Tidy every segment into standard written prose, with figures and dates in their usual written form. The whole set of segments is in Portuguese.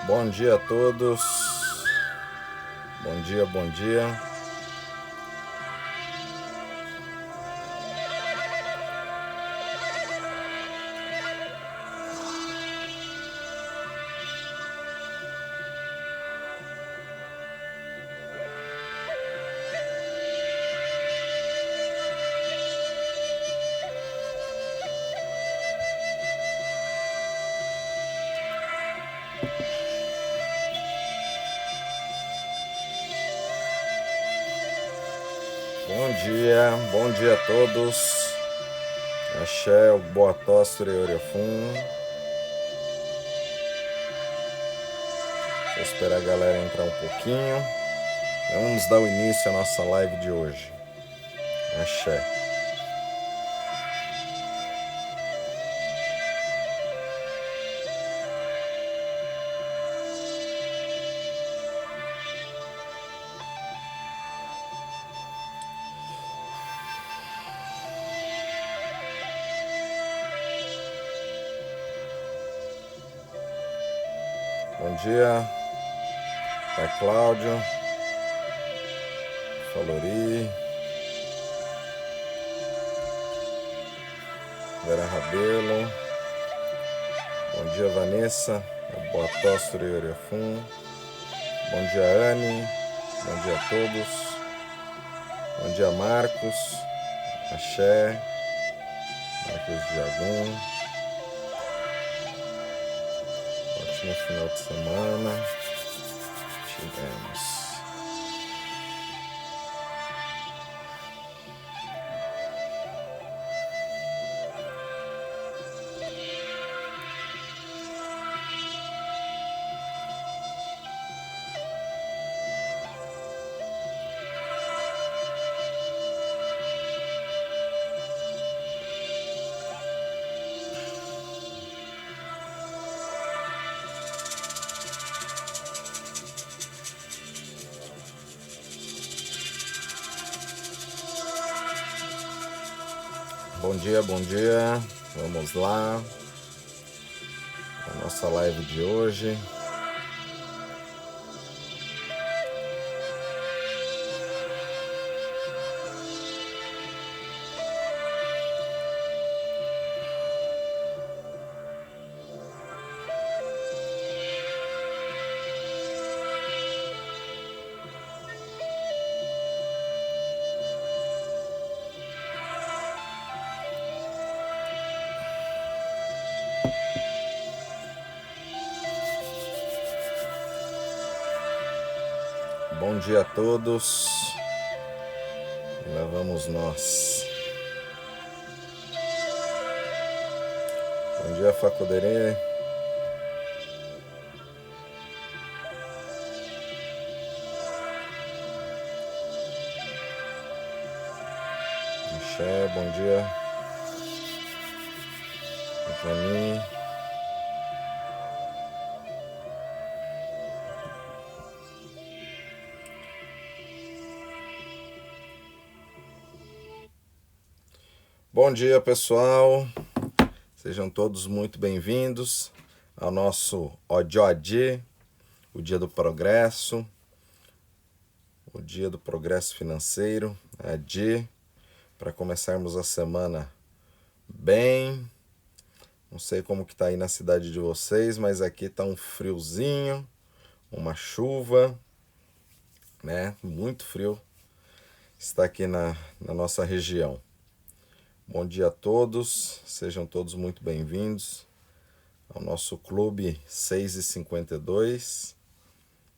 Bom dia a todos. Bom dia, bom dia. Bom dia a todos. Axé, Boa Tostre e Orefum. Vou esperar a galera entrar um pouquinho. Vamos dar o início à nossa live de hoje. Axé. Bom dia, Pai Cláudio, Falori, Vera Rabelo. Bom dia, Vanessa, Boa Tostre e Orefum. Bom dia, Anne. Bom dia a todos. Bom dia, Marcos. Axé. Marcos de Agum. Ótimo final de semana. Tivemos. Bom dia, bom dia. Vamos lá. A nossa live de hoje. Bom dia a todos. E lá vamos nós. Bom dia, Facuderê. Axé, bom dia. Pra mim. Bom dia, pessoal. Sejam todos muito bem-vindos ao nosso Odiodi, o Dia do Progresso, o Dia do Progresso Financeiro, AD, para começarmos a semana bem. Não sei como que tá aí na cidade de vocês, mas aqui tá um friozinho, uma chuva, né? Muito frio está aqui na nossa região. Bom dia a todos, sejam todos muito bem-vindos ao nosso Clube 6h52,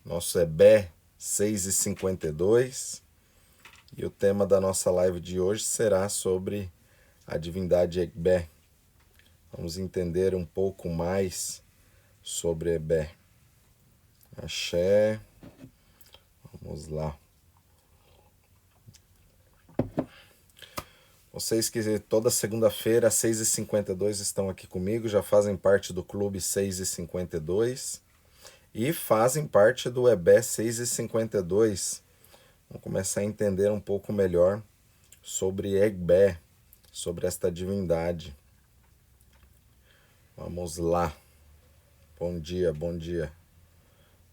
nosso EBE 6h52, e o tema da nossa live de hoje será sobre a divindade Egbé. Vamos entender um pouco mais sobre Egbé. Axé, vamos lá. Vocês que toda segunda-feira, às 6h52, estão aqui comigo, já fazem parte do Clube 6h52 e fazem parte do EBE 6h52. Vamos começar a entender um pouco melhor sobre Egbé, sobre esta divindade. Vamos lá. Bom dia, bom dia.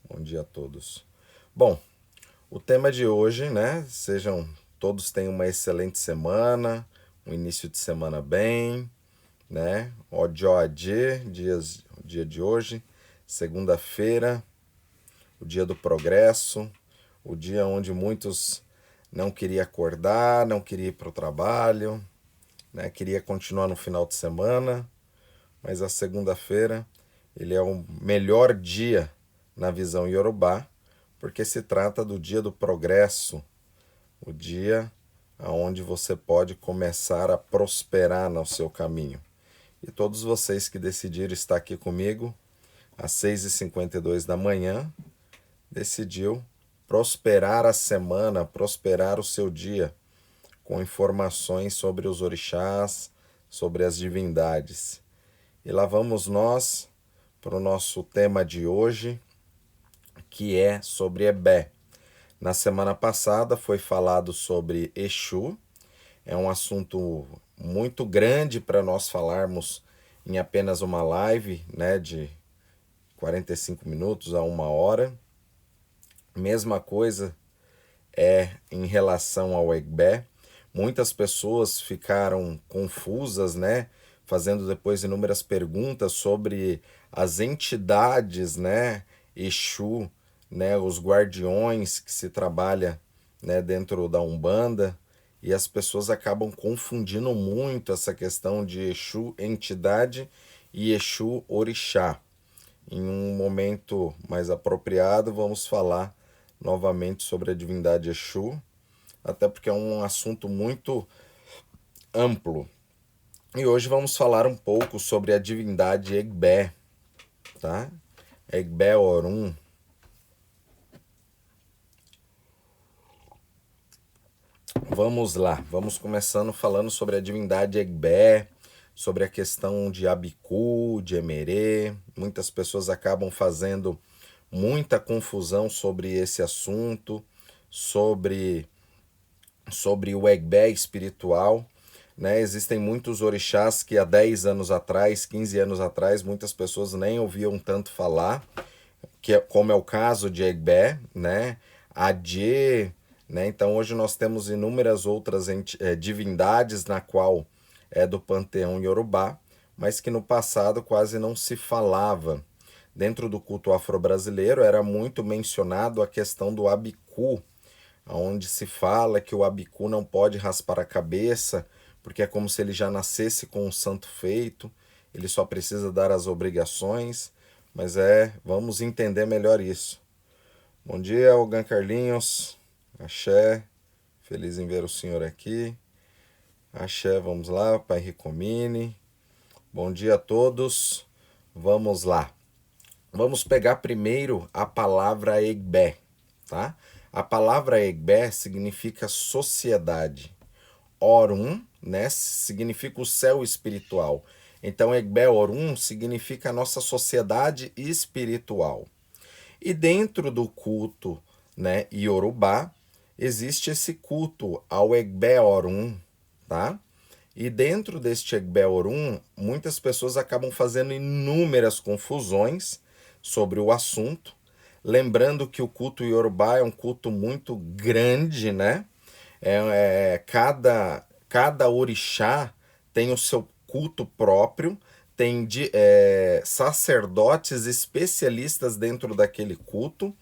Bom dia a todos. Bom, o tema de hoje, né? Todos tenham uma excelente semana, um início de semana bem, né? O dia de hoje, segunda-feira, o dia do progresso, o dia onde muitos não queriam acordar, não queriam ir para o trabalho, né? Queria continuar no final de semana, mas a segunda-feira ele é o melhor dia na visão Yorubá, porque se trata do dia do progresso, o dia onde você pode começar a prosperar no seu caminho. E todos vocês que decidiram estar aqui comigo, às 6h52 da manhã, decidiu prosperar a semana, prosperar o seu dia, com informações sobre os orixás, sobre as divindades. E lá vamos nós para o nosso tema de hoje, que é sobre Ebé. Na semana passada foi falado sobre Exu, é um assunto muito grande para nós falarmos em apenas uma live, né, de 45 minutos a 1 hora. Mesma coisa em relação ao Egbé. Muitas pessoas ficaram confusas, né, fazendo depois inúmeras perguntas sobre as entidades, né, Exu, né, os guardiões que se trabalha, né, dentro da Umbanda, e as pessoas acabam confundindo muito essa questão de Exu entidade e Exu orixá. Em um momento mais apropriado, vamos falar novamente sobre a divindade Exu, até porque é um assunto muito amplo. E hoje vamos falar um pouco sobre a divindade Egbé, tá? Egbé Orum. Vamos lá, vamos começando falando sobre a divindade Egbé, sobre a questão de Abiku, de Emerê. Muitas pessoas acabam fazendo muita confusão sobre esse assunto, sobre o Egbé espiritual, né? Existem muitos orixás que há 10 anos atrás, 15 anos atrás, muitas pessoas nem ouviam tanto falar, como é o caso de Egbé, né? Adê, né? Então hoje nós temos inúmeras outras divindades na qual é do panteão Yorubá, mas que no passado quase não se falava. Dentro do culto afro-brasileiro era muito mencionado a questão do Abiku, onde se fala que o Abiku não pode raspar a cabeça, porque é como se ele já nascesse com o santo feito, ele só precisa dar as obrigações, mas vamos entender melhor isso. Bom dia, Ogan Carlinhos, axé, feliz em ver o senhor aqui, axé, vamos lá, Pai Ricomini, bom dia a todos, vamos lá. Vamos pegar primeiro a palavra Egbé, tá? A palavra Egbé significa sociedade. Orum, né, significa o céu espiritual. Então, Egbé Orum significa a nossa sociedade espiritual. E dentro do culto, né, Yorubá, existe esse culto ao Egbé Orum, tá? E dentro deste Egbé Orum, muitas pessoas acabam fazendo inúmeras confusões sobre o assunto, lembrando que o culto Yorubá é um culto muito grande, né? Cada orixá tem o seu culto próprio, tem sacerdotes especialistas dentro daquele culto,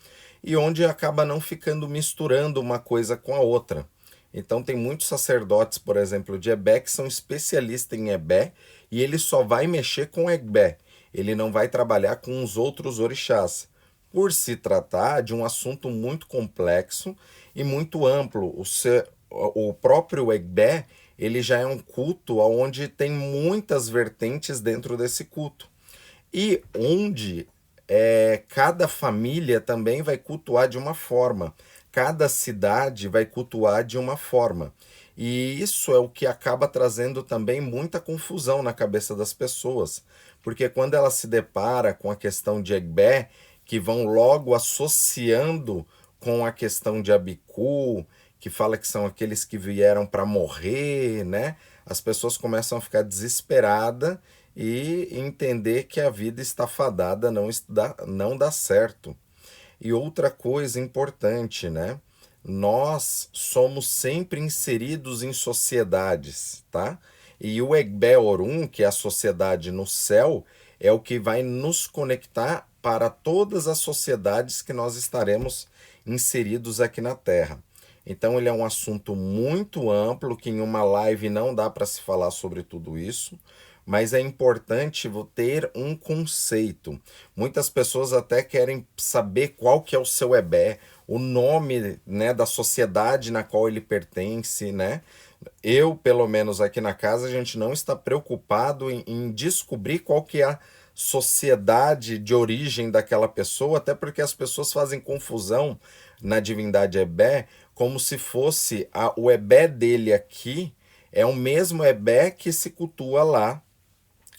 e onde acaba não ficando misturando uma coisa com a outra. Então tem muitos sacerdotes, por exemplo, de Ebé, que são especialistas em Ebé, e ele só vai mexer com Egbé. Ele não vai trabalhar com os outros orixás, por se tratar de um assunto muito complexo e muito amplo. O próprio Egbé, ele já é um culto onde tem muitas vertentes dentro desse culto. E onde cada família também vai cultuar de uma forma. Cada cidade vai cultuar de uma forma. E isso é o que acaba trazendo também muita confusão na cabeça das pessoas. Porque quando ela se depara com a questão de Egbé, que vão logo associando com a questão de Abiku, que fala que são aqueles que vieram para morrer, né? As pessoas começam a ficar desesperadas e entender que a vida está fadada, não dá certo. E outra coisa importante, né? Nós somos sempre inseridos em sociedades, tá? E o Egbe Orum, que é a sociedade no céu, é o que vai nos conectar para todas as sociedades que nós estaremos inseridos aqui na Terra. Então ele é um assunto muito amplo, que em uma live não dá para se falar sobre tudo isso, mas é importante ter um conceito. Muitas pessoas até querem saber qual que é o seu Ebé, o nome, né, da sociedade na qual ele pertence, né? Eu, pelo menos aqui na casa, a gente não está preocupado em descobrir qual que é a sociedade de origem daquela pessoa, até porque as pessoas fazem confusão na divindade Ebé, como se fosse o Ebé dele aqui é o mesmo Ebé que se cultua lá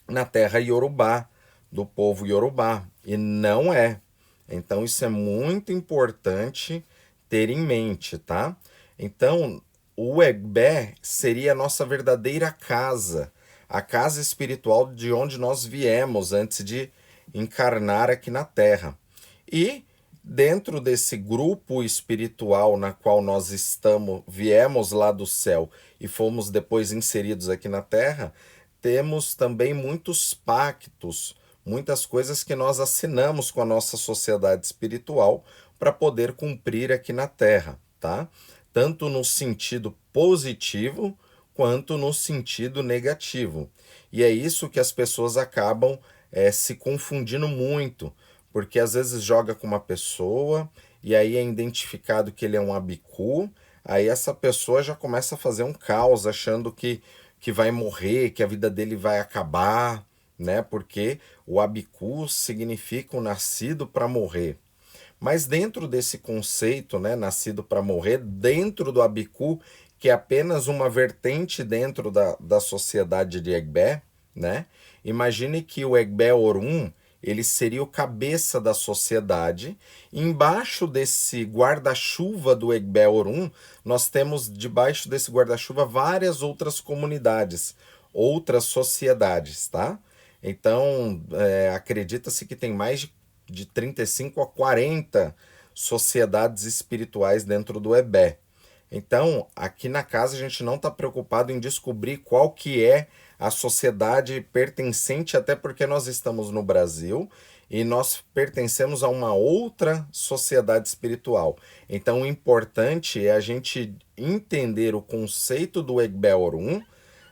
na terra Yorubá, do povo Yorubá, e não é. Então isso é muito importante ter em mente, tá? Então, o Egbé seria a nossa verdadeira casa, a casa espiritual de onde nós viemos antes de encarnar aqui na Terra. E dentro desse grupo espiritual na qual nós estamos, viemos lá do céu e fomos depois inseridos aqui na Terra, temos também muitos pactos, muitas coisas que nós assinamos com a nossa sociedade espiritual para poder cumprir aqui na Terra, tá? Tanto no sentido positivo quanto no sentido negativo. E é isso que as pessoas acabam se confundindo muito, porque às vezes joga com uma pessoa e aí é identificado que ele é um abicu, aí essa pessoa já começa a fazer um caos, achando que vai morrer, que a vida dele vai acabar, né? Porque o abicu significa o nascido para morrer. Mas dentro desse conceito, né, nascido para morrer, dentro do abicu, que é apenas uma vertente dentro da sociedade de Egbé, né? Imagine que o Egbé Orum, ele seria o cabeça da sociedade. Embaixo desse guarda-chuva do Egbé Orum, nós temos debaixo desse guarda-chuva várias outras comunidades, outras sociedades, tá? Então, acredita-se que tem mais de 35 a 40 sociedades espirituais dentro do Ebé. Então, aqui na casa a gente não está preocupado em descobrir qual que é a sociedade pertencente, até porque nós estamos no Brasil e nós pertencemos a uma outra sociedade espiritual. Então, o importante é a gente entender o conceito do Egbé Orum,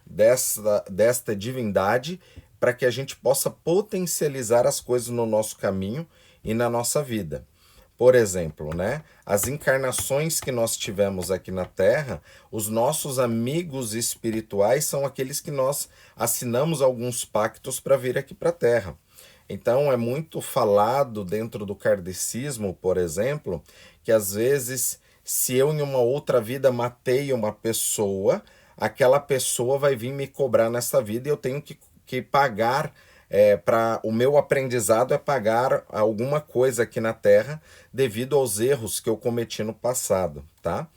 desta divindade, para que a gente possa potencializar as coisas no nosso caminho e na nossa vida. Por exemplo, né, as encarnações que nós tivemos aqui na Terra, os nossos amigos espirituais são aqueles que nós assinamos alguns pactos para vir aqui para a Terra. Então é muito falado dentro do kardecismo, por exemplo, que às vezes, se eu em uma outra vida matei uma pessoa, aquela pessoa vai vir me cobrar nessa vida e eu tenho que pagar. Para o meu aprendizado é pagar alguma coisa aqui na Terra devido aos erros que eu cometi no passado, tá?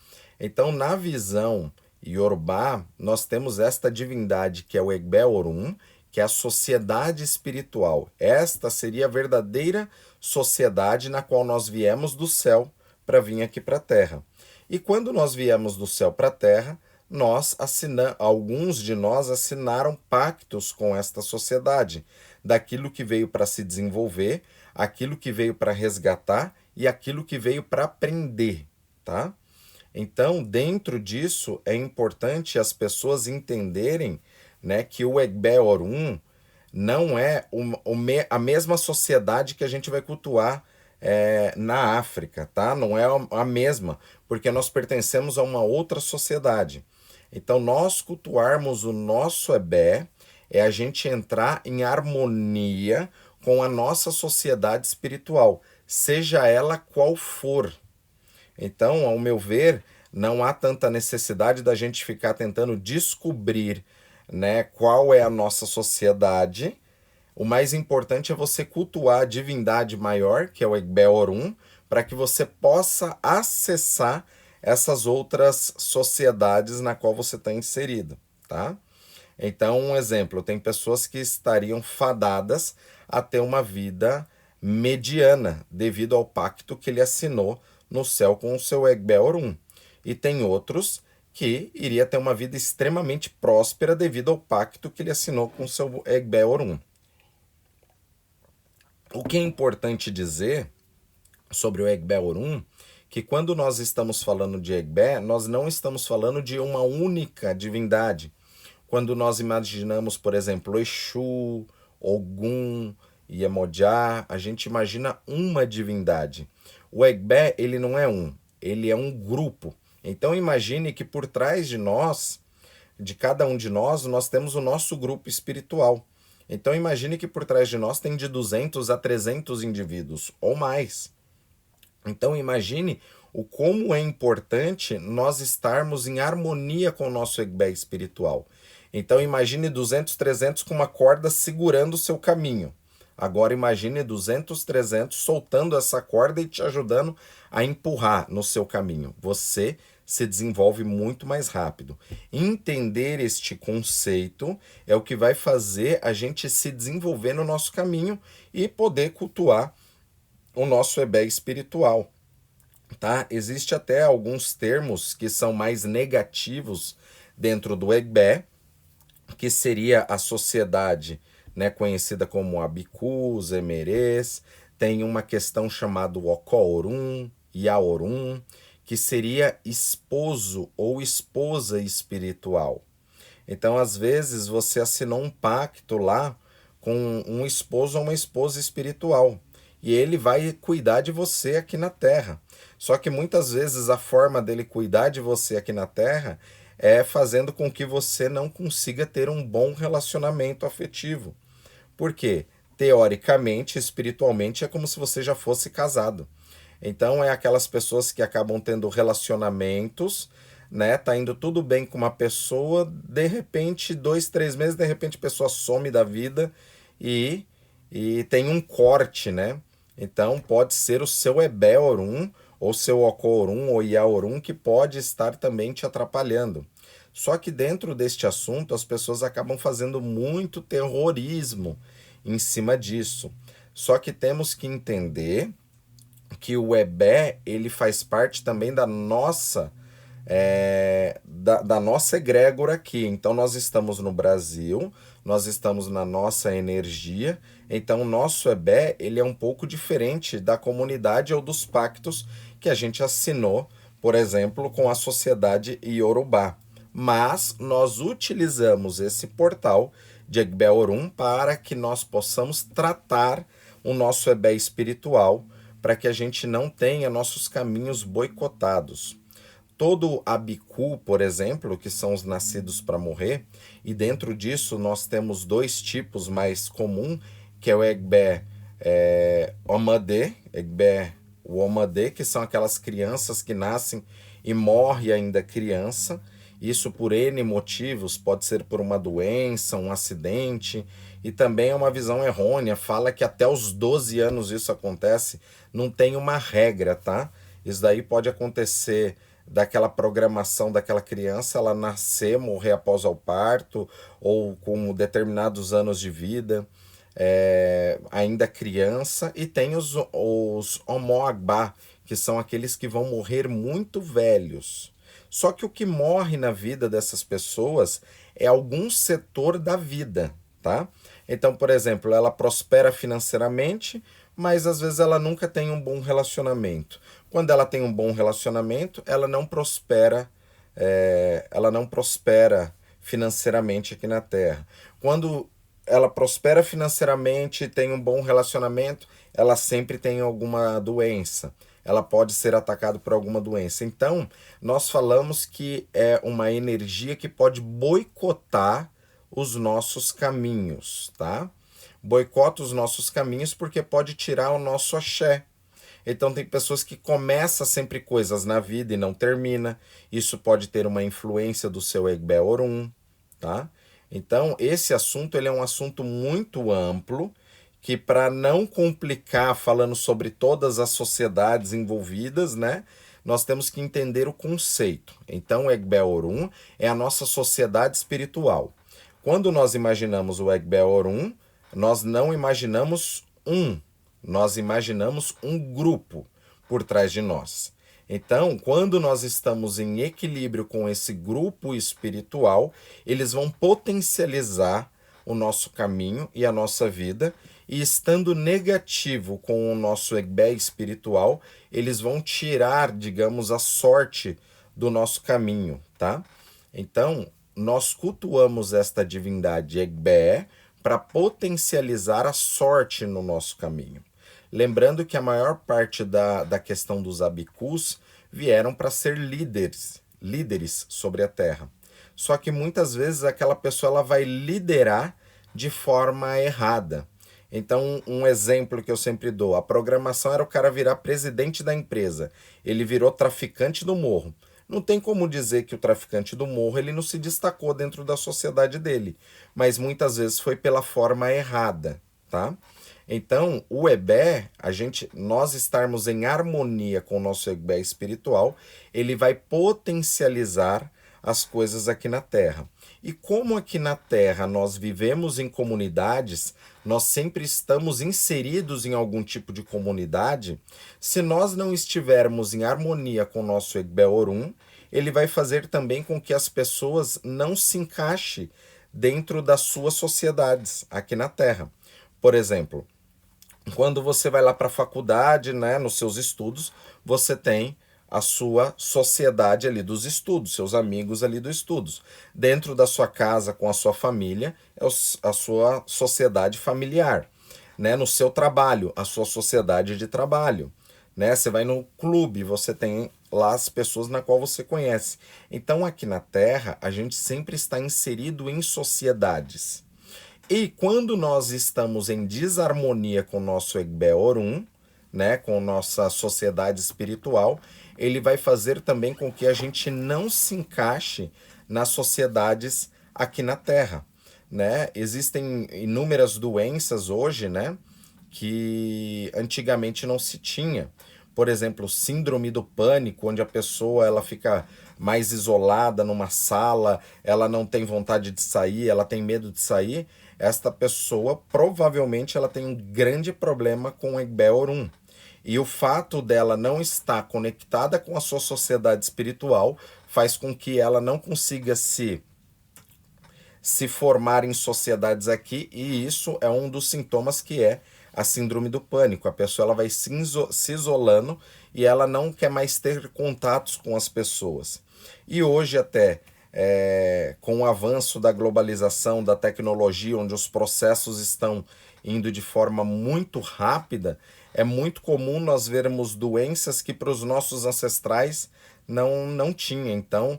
Então, na visão Yorubá, nós temos esta divindade que é o Egbé Orum, que é a sociedade espiritual. Esta seria a verdadeira sociedade na qual nós viemos do céu para vir aqui para a Terra. E quando nós viemos do céu para a Terra, alguns de nós assinaram pactos com esta sociedade, daquilo que veio para se desenvolver, aquilo que veio para resgatar e aquilo que veio para aprender, tá? Então, dentro disso, é importante as pessoas entenderem, né, que o Egbé Orum não é a mesma sociedade que a gente vai cultuar na África, tá? Não é a mesma, porque nós pertencemos a uma outra sociedade. Então, nós cultuarmos o nosso Ebé é a gente entrar em harmonia com a nossa sociedade espiritual, seja ela qual for. Então, ao meu ver, não há tanta necessidade da gente ficar tentando descobrir, né, qual é a nossa sociedade. O mais importante é você cultuar a divindade maior, que é o Egbé Orum, para que você possa acessar essas outras sociedades na qual você está inserido, tá? Então, um exemplo, tem pessoas que estariam fadadas a ter uma vida mediana, devido ao pacto que ele assinou no céu com o seu Egbe Orum. E tem outros que iria ter uma vida extremamente próspera devido ao pacto que ele assinou com o seu Egbe Orum. O que é importante dizer sobre o Egbe Orum, que quando nós estamos falando de Egbe, nós não estamos falando de uma única divindade. Quando nós imaginamos, por exemplo, Exu, Ogum, Iemoja, a gente imagina uma divindade. O Egbe, ele não é um, ele é um grupo. Então imagine que por trás de nós, de cada um de nós temos o nosso grupo espiritual. Então imagine que por trás de nós tem de 200 a 300 indivíduos, ou mais. Então imagine o como é importante nós estarmos em harmonia com o nosso Egbe espiritual. Então imagine 200, 300 com uma corda segurando o seu caminho. Agora imagine 200, 300 soltando essa corda e te ajudando a empurrar no seu caminho. Você se desenvolve muito mais rápido. Entender este conceito é o que vai fazer a gente se desenvolver no nosso caminho e poder cultuar o nosso Egbe espiritual. Tá? Existe até alguns termos que são mais negativos dentro do Egbe, que seria a sociedade, né, conhecida como Abicus, Emerês. Tem uma questão chamada Okorum, Yaorum, que seria esposo ou esposa espiritual. Então, às vezes, você assinou um pacto lá com um esposo ou uma esposa espiritual. E ele vai cuidar de você aqui na Terra. Só que muitas vezes a forma dele cuidar de você aqui na Terra é fazendo com que você não consiga ter um bom relacionamento afetivo. Por quê? Teoricamente, espiritualmente, é como se você já fosse casado. Então, é aquelas pessoas que acabam tendo relacionamentos, né? Tá indo tudo bem com uma pessoa, de repente, 2, 3 meses, de repente a pessoa some da vida e, e tem um corte, né? Então, pode ser o seu Egbe Orum, ou seu Okorum, ou Yaorum, que pode estar também te atrapalhando. Só que dentro deste assunto, as pessoas acabam fazendo muito terrorismo em cima disso. Só que temos que entender que o Egbe, ele faz parte também da nossa da nossa egrégora aqui. Então nós estamos no Brasil, nós estamos na nossa energia, então o nosso Egbe, ele é um pouco diferente da comunidade ou dos pactos que a gente assinou, por exemplo, com a sociedade Iorubá. Mas nós utilizamos esse portal de Egbe Orum para que nós possamos tratar o nosso Egbe espiritual, para que a gente não tenha nossos caminhos boicotados. Todo Abiku, por exemplo, que são os nascidos para morrer, e dentro disso nós temos dois tipos mais comuns, que é o Egbe Omadê, Egbe Omadê, que são aquelas crianças que nascem e morrem ainda criança. Isso por N motivos, pode ser por uma doença, um acidente, e também é uma visão errônea, fala que até os 12 anos isso acontece, não tem uma regra, tá? Isso daí pode acontecer daquela programação daquela criança, ela nascer, morrer após o parto, ou com determinados anos de vida, ainda criança, e tem os Omoagbá, que são aqueles que vão morrer muito velhos. Só que o que morre na vida dessas pessoas é algum setor da vida, tá? Então, por exemplo, ela prospera financeiramente, mas às vezes ela nunca tem um bom relacionamento. Quando ela tem um bom relacionamento, ela não prospera financeiramente aqui na Terra. Quando ela prospera financeiramente, tem um bom relacionamento, ela sempre tem alguma doença. Ela pode ser atacada por alguma doença. Então, nós falamos que é uma energia que pode boicotar os nossos caminhos, tá? Boicota os nossos caminhos porque pode tirar o nosso axé. Então tem pessoas que começam sempre coisas na vida e não termina. Isso pode ter uma influência do seu Egbe Orum, tá? Então esse assunto ele é um assunto muito amplo, que para não complicar falando sobre todas as sociedades envolvidas, né? Nós temos que entender o conceito. Então o Egbe Orum é a nossa sociedade espiritual. Quando nós imaginamos o Egbe Orum, nós não imaginamos um, Nós imaginamos um grupo por trás de nós. Então, quando nós estamos em equilíbrio com esse grupo espiritual, eles vão potencializar o nosso caminho e a nossa vida, e estando negativo com o nosso Egbé espiritual, eles vão tirar, digamos, a sorte do nosso caminho, tá? Então, nós cultuamos esta divindade Egbé para potencializar a sorte no nosso caminho. Lembrando que a maior parte da questão dos abicus vieram para ser líderes sobre a Terra. Só que muitas vezes aquela pessoa ela vai liderar de forma errada. Então, um exemplo que eu sempre dou, a programação era o cara virar presidente da empresa. Ele virou traficante do morro. Não tem como dizer que o traficante do morro ele não se destacou dentro da sociedade dele, mas muitas vezes foi pela forma errada, tá? Então, o Ebé, nós estarmos em harmonia com o nosso Ebé espiritual, ele vai potencializar as coisas aqui na Terra. E como aqui na Terra nós vivemos em comunidades, nós sempre estamos inseridos em algum tipo de comunidade, se nós não estivermos em harmonia com o nosso Egbé Orum, ele vai fazer também com que as pessoas não se encaixem dentro das suas sociedades aqui na Terra. Por exemplo, quando você vai lá para a faculdade, né, nos seus estudos, você tem a sua sociedade ali dos estudos, seus amigos ali dos estudos. Dentro da sua casa, com a sua família, é a sua sociedade familiar. Né? No seu trabalho, a sua sociedade de trabalho. Né? Você vai no clube, você tem lá as pessoas na qual você conhece. Então, aqui na Terra, a gente sempre está inserido em sociedades. E quando nós estamos em desarmonia com o nosso Egbé Orum, né, com nossa sociedade espiritual, ele vai fazer também com que a gente não se encaixe nas sociedades aqui na Terra. Né? Existem inúmeras doenças hoje, né, que antigamente não se tinha. Por exemplo, síndrome do pânico, onde a pessoa ela fica mais isolada numa sala, ela não tem vontade de sair, ela tem medo de sair. Esta pessoa provavelmente ela tem um grande problema com o Egbé Orum. E o fato dela não estar conectada com a sua sociedade espiritual faz com que ela não consiga se formar em sociedades aqui, e isso é um dos sintomas que é a síndrome do pânico. A pessoa ela vai se isolando e ela não quer mais ter contatos com as pessoas. E hoje até, com o avanço da globalização, da tecnologia, onde os processos estão indo de forma muito rápida, é muito comum nós vermos doenças que para os nossos ancestrais não tinha. Então,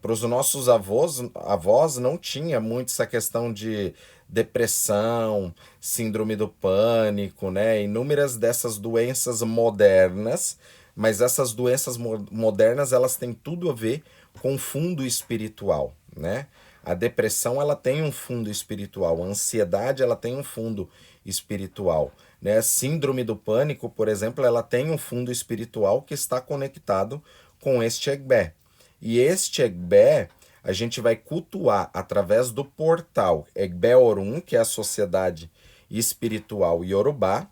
para os nossos avós não tinha muito essa questão de depressão, síndrome do pânico, né? Inúmeras dessas doenças modernas, mas essas doenças modernas elas têm tudo a ver com fundo espiritual, né? A depressão ela tem um fundo espiritual, a ansiedade ela tem um fundo espiritual, né? Síndrome do pânico, por exemplo, ela tem um fundo espiritual que está conectado com este Egbé. E este Egbé a gente vai cultuar através do portal Egbé Orum, que é a sociedade espiritual Yorubá,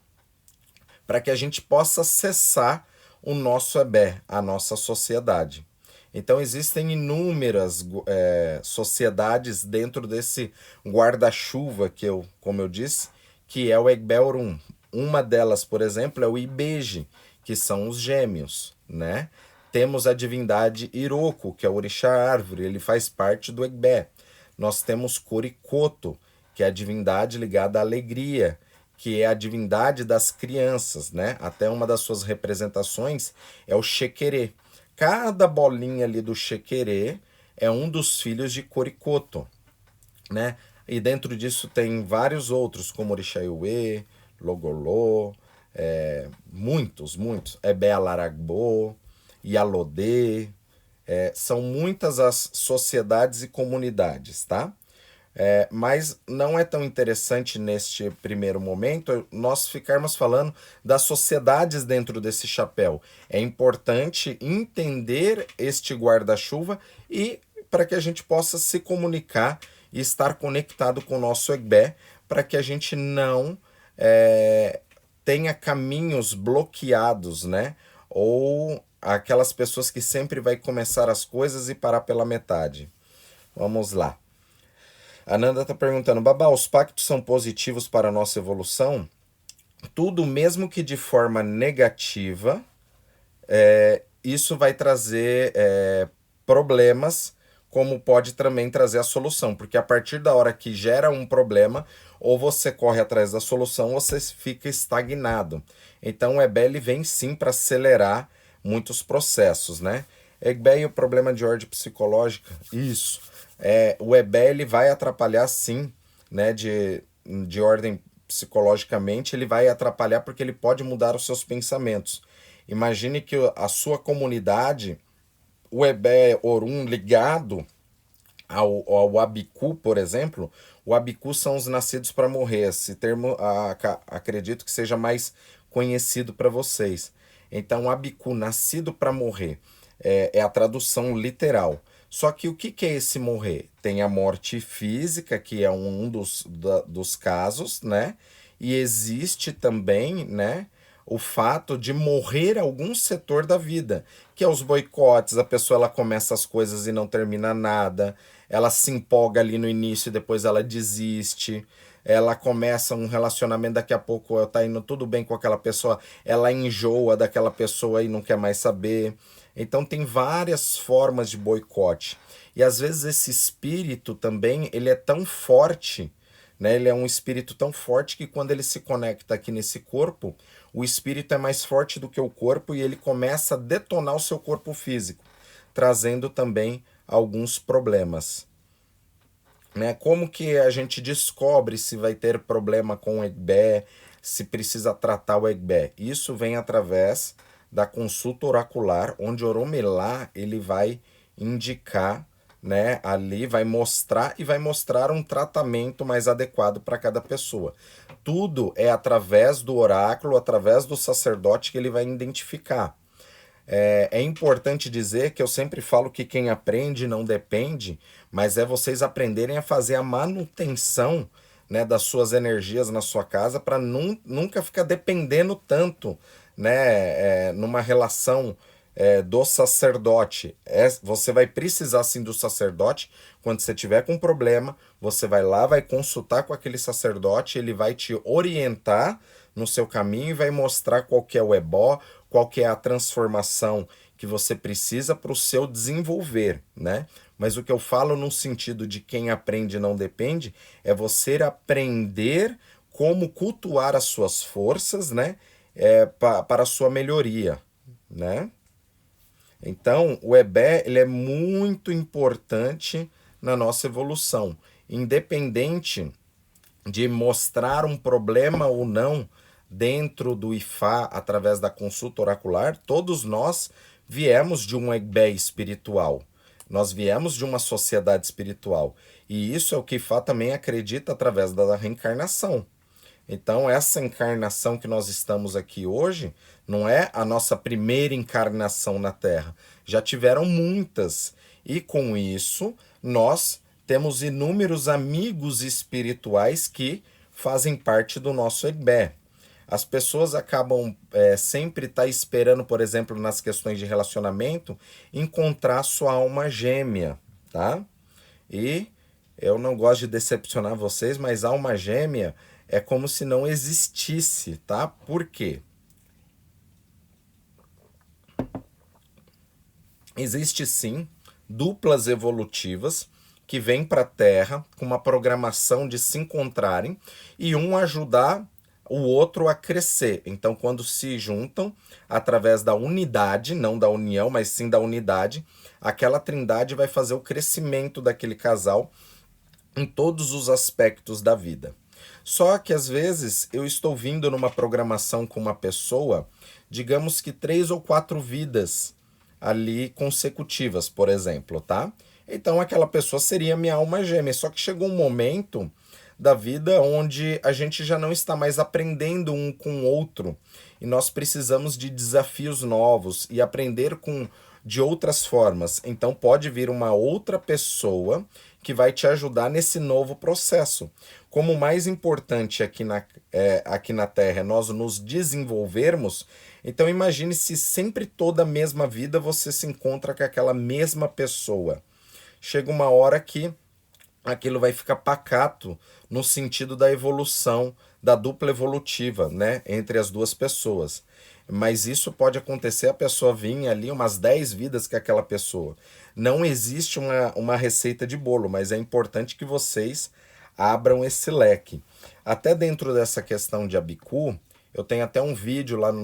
para que a gente possa acessar o nosso Ebé, a nossa sociedade. Então existem inúmeras sociedades dentro desse guarda-chuva que como eu disse, que é o Egbé Orum. Uma delas, por exemplo, é o Ibeji, que são os gêmeos, né? Temos a divindade Iroko, que é o orixá árvore, ele faz parte do Egbé. Nós temos Korikoto, que é a divindade ligada à alegria, que é a divindade das crianças, né? Até uma das suas representações é o Xequerê. Cada bolinha ali do Xequerê é um dos filhos de Korikoto, né? E dentro disso tem vários outros, como Orixá Iuê, Logolô, muitos. Ebé Alaragbô, Yalodê, são muitas as sociedades e comunidades, tá? Mas não é tão interessante neste primeiro momento nós ficarmos falando das sociedades dentro desse chapéu. É importante entender este guarda-chuva e para que a gente possa se comunicar e estar conectado com o nosso Egbé, para que a gente não tenha caminhos bloqueados, né? Ou aquelas pessoas que sempre vai começar as coisas e parar pela metade. Vamos lá. A Nanda está perguntando, Babá, os pactos são positivos para a nossa evolução? Tudo, mesmo que de forma negativa, isso vai trazer problemas, como pode também trazer a solução, porque a partir da hora que gera um problema, ou você corre atrás da solução, ou você fica estagnado. Então o EBE vem sim para acelerar muitos processos, né? EBE e o problema de ordem psicológica, isso. O EBE vai atrapalhar sim, né? De ordem psicologicamente, ele vai atrapalhar porque ele pode mudar os seus pensamentos. Imagine que a sua comunidade, o Ebé Orum ligado ao Abiku, por exemplo, o Abiku são os nascidos para morrer. Esse termo acredito que seja mais conhecido para vocês. Então, o Abiku, nascido para morrer, é a tradução literal. Só que o que é esse morrer? Tem a morte física, que é um dos casos, né? E existe também, né, o fato de morrer algum setor da vida, que é os boicotes, a pessoa ela começa as coisas e não termina nada, ela se empolga ali no início e depois ela desiste, ela começa um relacionamento, daqui a pouco tá indo tudo bem com aquela pessoa, ela enjoa daquela pessoa e não quer mais saber. Então tem várias formas de boicote. E às vezes esse espírito também, ele é tão forte, né? Ele é um espírito tão forte que quando ele se conecta aqui nesse corpo, o espírito é mais forte do que o corpo e ele começa a detonar o seu corpo físico, trazendo também alguns problemas. Né? Como que a gente descobre se vai ter problema com o EGBE, se precisa tratar o EGBE? Isso vem através da consulta oracular, onde Oromilá ele vai indicar, né, ali vai mostrar e vai mostrar um tratamento mais adequado para cada pessoa. Tudo é através do oráculo, através do sacerdote que ele vai identificar. É importante dizer que eu sempre falo que quem aprende não depende, mas é vocês aprenderem a fazer a manutenção, né, das suas energias na sua casa para nunca ficar dependendo tanto, né, numa relação do sacerdote. Você vai precisar sim do sacerdote quando você tiver com um problema, você vai lá, vai consultar com aquele sacerdote, ele vai te orientar no seu caminho e vai mostrar qual que é o ebó, qual que é a transformação que você precisa para o seu desenvolver, né? Mas o que eu falo no sentido de quem aprende não depende é você aprender como cultuar as suas forças, né? Para a sua melhoria, né? Então, o EBE ele é muito importante na nossa evolução, independente de mostrar um problema ou não dentro do Ifá através da consulta oracular. Todos nós viemos de um EBE espiritual. Nós viemos de uma sociedade espiritual. E isso é o que Ifá também acredita através da reencarnação. Então, essa encarnação que nós estamos aqui hoje não é a nossa primeira encarnação na Terra. Já tiveram muitas. E com isso, nós temos inúmeros amigos espirituais que fazem parte do nosso EGBE. As pessoas acabam sempre esperando, por exemplo, nas questões de relacionamento, encontrar sua alma gêmea, tá? E eu não gosto de decepcionar vocês, mas alma gêmea é como se não existisse, tá? Por quê? Existe sim duplas evolutivas que vêm para a Terra com uma programação de se encontrarem e um ajudar o outro a crescer. Então, quando se juntam através da unidade, não da união, mas sim da unidade, aquela trindade vai fazer o crescimento daquele casal em todos os aspectos da vida. Só que às vezes eu estou vindo numa programação com uma pessoa, digamos que 3 ou 4 vidas ali consecutivas, por exemplo, tá? Então aquela pessoa seria minha alma gêmea, só que chegou um momento da vida onde a gente já não está mais aprendendo um com o outro e nós precisamos de desafios novos e aprender de outras formas. Então pode vir uma outra pessoa que vai te ajudar nesse novo processo. Como o mais importante aqui na Terra é nós nos desenvolvermos, então imagine se sempre toda a mesma vida você se encontra com aquela mesma pessoa. Chega uma hora que aquilo vai ficar pacato no sentido da evolução, da dupla evolutiva, né, entre as duas pessoas. Mas isso pode acontecer, a pessoa vir ali umas 10 vidas com aquela pessoa. Não existe uma receita de bolo, mas é importante que vocês abram esse leque. Até dentro dessa questão de Abiku, eu tenho até um vídeo lá no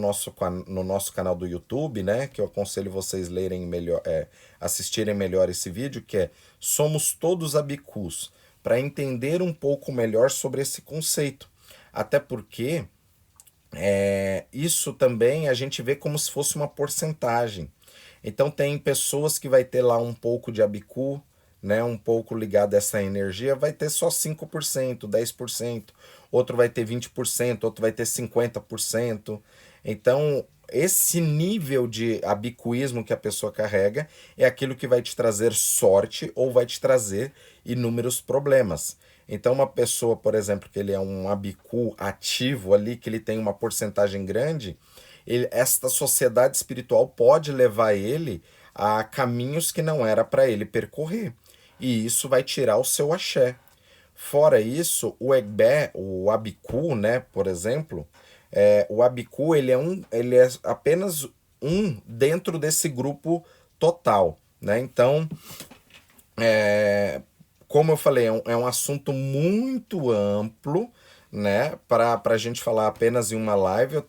nosso canal do YouTube, né? Que eu aconselho vocês lerem melhor, assistirem melhor esse vídeo, que é Somos Todos Abikus, para entender um pouco melhor sobre esse conceito. Até porque isso também a gente vê como se fosse uma porcentagem. Então tem pessoas que vai ter lá um pouco de Abiku, né, um pouco ligado a essa energia, vai ter só 5%, 10%, outro vai ter 20%, outro vai ter 50%. Então, esse nível de abicuísmo que a pessoa carrega é aquilo que vai te trazer sorte ou vai te trazer inúmeros problemas. Então, uma pessoa, por exemplo, que ele é um abicu ativo ali, que ele tem uma porcentagem grande, esta sociedade espiritual pode levar ele a caminhos que não era para ele percorrer. E isso vai tirar o seu axé. Fora isso, o Egbé, o Abiku, né, por exemplo, o Abiku ele é apenas um dentro desse grupo total, né? Então, como eu falei, é um assunto muito amplo, né? Para a gente falar apenas em uma live,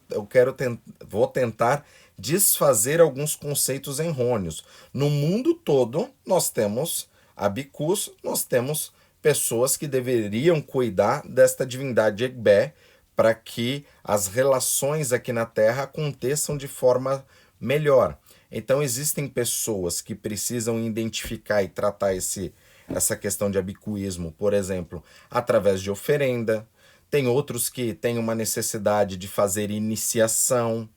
vou tentar desfazer alguns conceitos errôneos. No mundo todo, nós temos abicus, nós temos pessoas que deveriam cuidar desta divindade Egbé para que as relações aqui na Terra aconteçam de forma melhor. Então existem pessoas que precisam identificar e tratar essa questão de abicuísmo, por exemplo, através de oferenda. Tem outros que têm uma necessidade de fazer iniciação,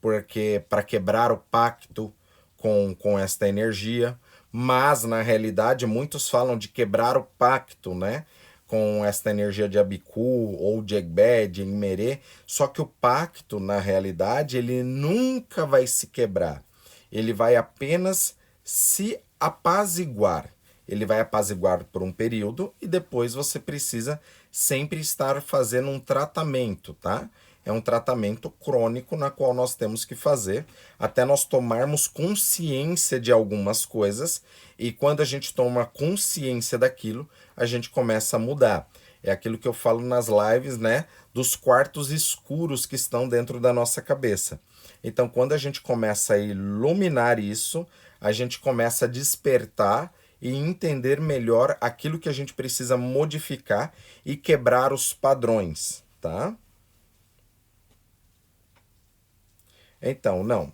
porque para quebrar o pacto com esta energia. Mas, na realidade, muitos falam de quebrar o pacto, né? Com esta energia de Abiku ou de Egbé, de Imerê. Só que o pacto, na realidade, ele nunca vai se quebrar. Ele vai apenas se apaziguar. Ele vai apaziguar por um período e depois você precisa sempre estar fazendo um tratamento, tá? É um tratamento crônico na qual nós temos que fazer até nós tomarmos consciência de algumas coisas, e quando a gente toma consciência daquilo, a gente começa a mudar. É aquilo que eu falo nas lives, né, dos quartos escuros que estão dentro da nossa cabeça. Então, quando a gente começa a iluminar isso, a gente começa a despertar e entender melhor aquilo que a gente precisa modificar e quebrar os padrões, tá? Então, não.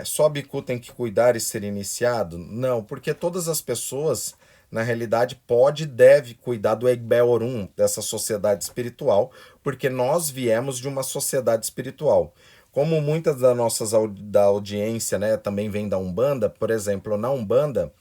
Só Bicu tem que cuidar e ser iniciado? Não, porque todas as pessoas, na realidade, pode e deve cuidar do Egbé Orum, dessa sociedade espiritual, porque nós viemos de uma sociedade espiritual. Como muitas da audiência, né, também vem da Umbanda, por exemplo, na Umbanda,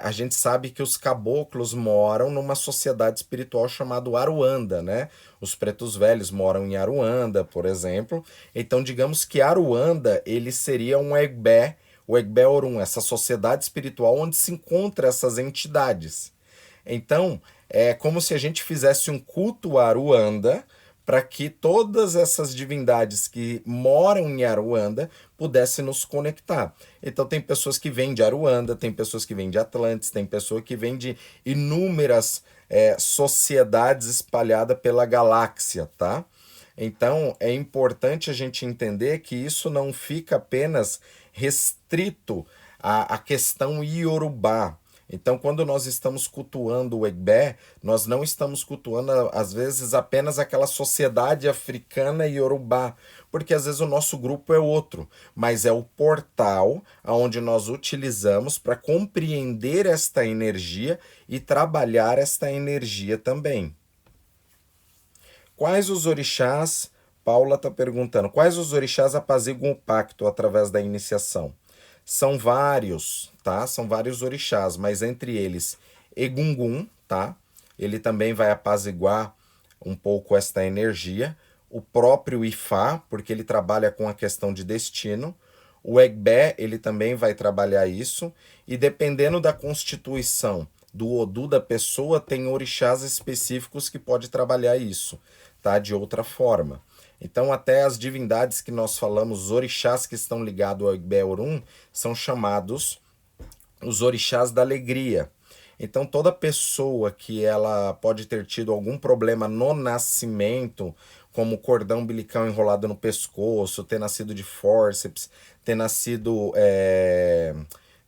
a gente sabe que os caboclos moram numa sociedade espiritual chamada Aruanda, né? Os pretos velhos moram em Aruanda, por exemplo. Então, digamos que Aruanda, ele seria um Egbé, o Egbé Orum, essa sociedade espiritual onde se encontram essas entidades. Então, é como se a gente fizesse um culto a Aruanda, para que todas essas divindades que moram em Aruanda pudessem nos conectar. Então tem pessoas que vêm de Aruanda, tem pessoas que vêm de Atlantis, tem pessoa que vem de inúmeras sociedades espalhadas pela galáxia, tá? Então é importante a gente entender que isso não fica apenas restrito à questão iorubá. Então, quando nós estamos cultuando o Egbé, nós não estamos cultuando, às vezes, apenas aquela sociedade africana e iorubá, porque às vezes o nosso grupo é outro, mas é o portal onde nós utilizamos para compreender esta energia e trabalhar esta energia também. Quais os orixás, Paula está perguntando, quais os orixás apaziguam o pacto através da iniciação? São vários, tá? São vários orixás, mas entre eles Egungun, tá? Ele também vai apaziguar um pouco esta energia. O próprio Ifá, porque ele trabalha com a questão de destino. O Egbé, ele também vai trabalhar isso. E dependendo da constituição do Odu da pessoa, tem orixás específicos que pode trabalhar isso, tá? De outra forma. Então, até as divindades que nós falamos, os orixás que estão ligados ao Egbé Orum, são chamados os orixás da alegria. Então, toda pessoa que ela pode ter tido algum problema no nascimento, como cordão umbilical enrolado no pescoço, ter nascido de fórceps, ter nascido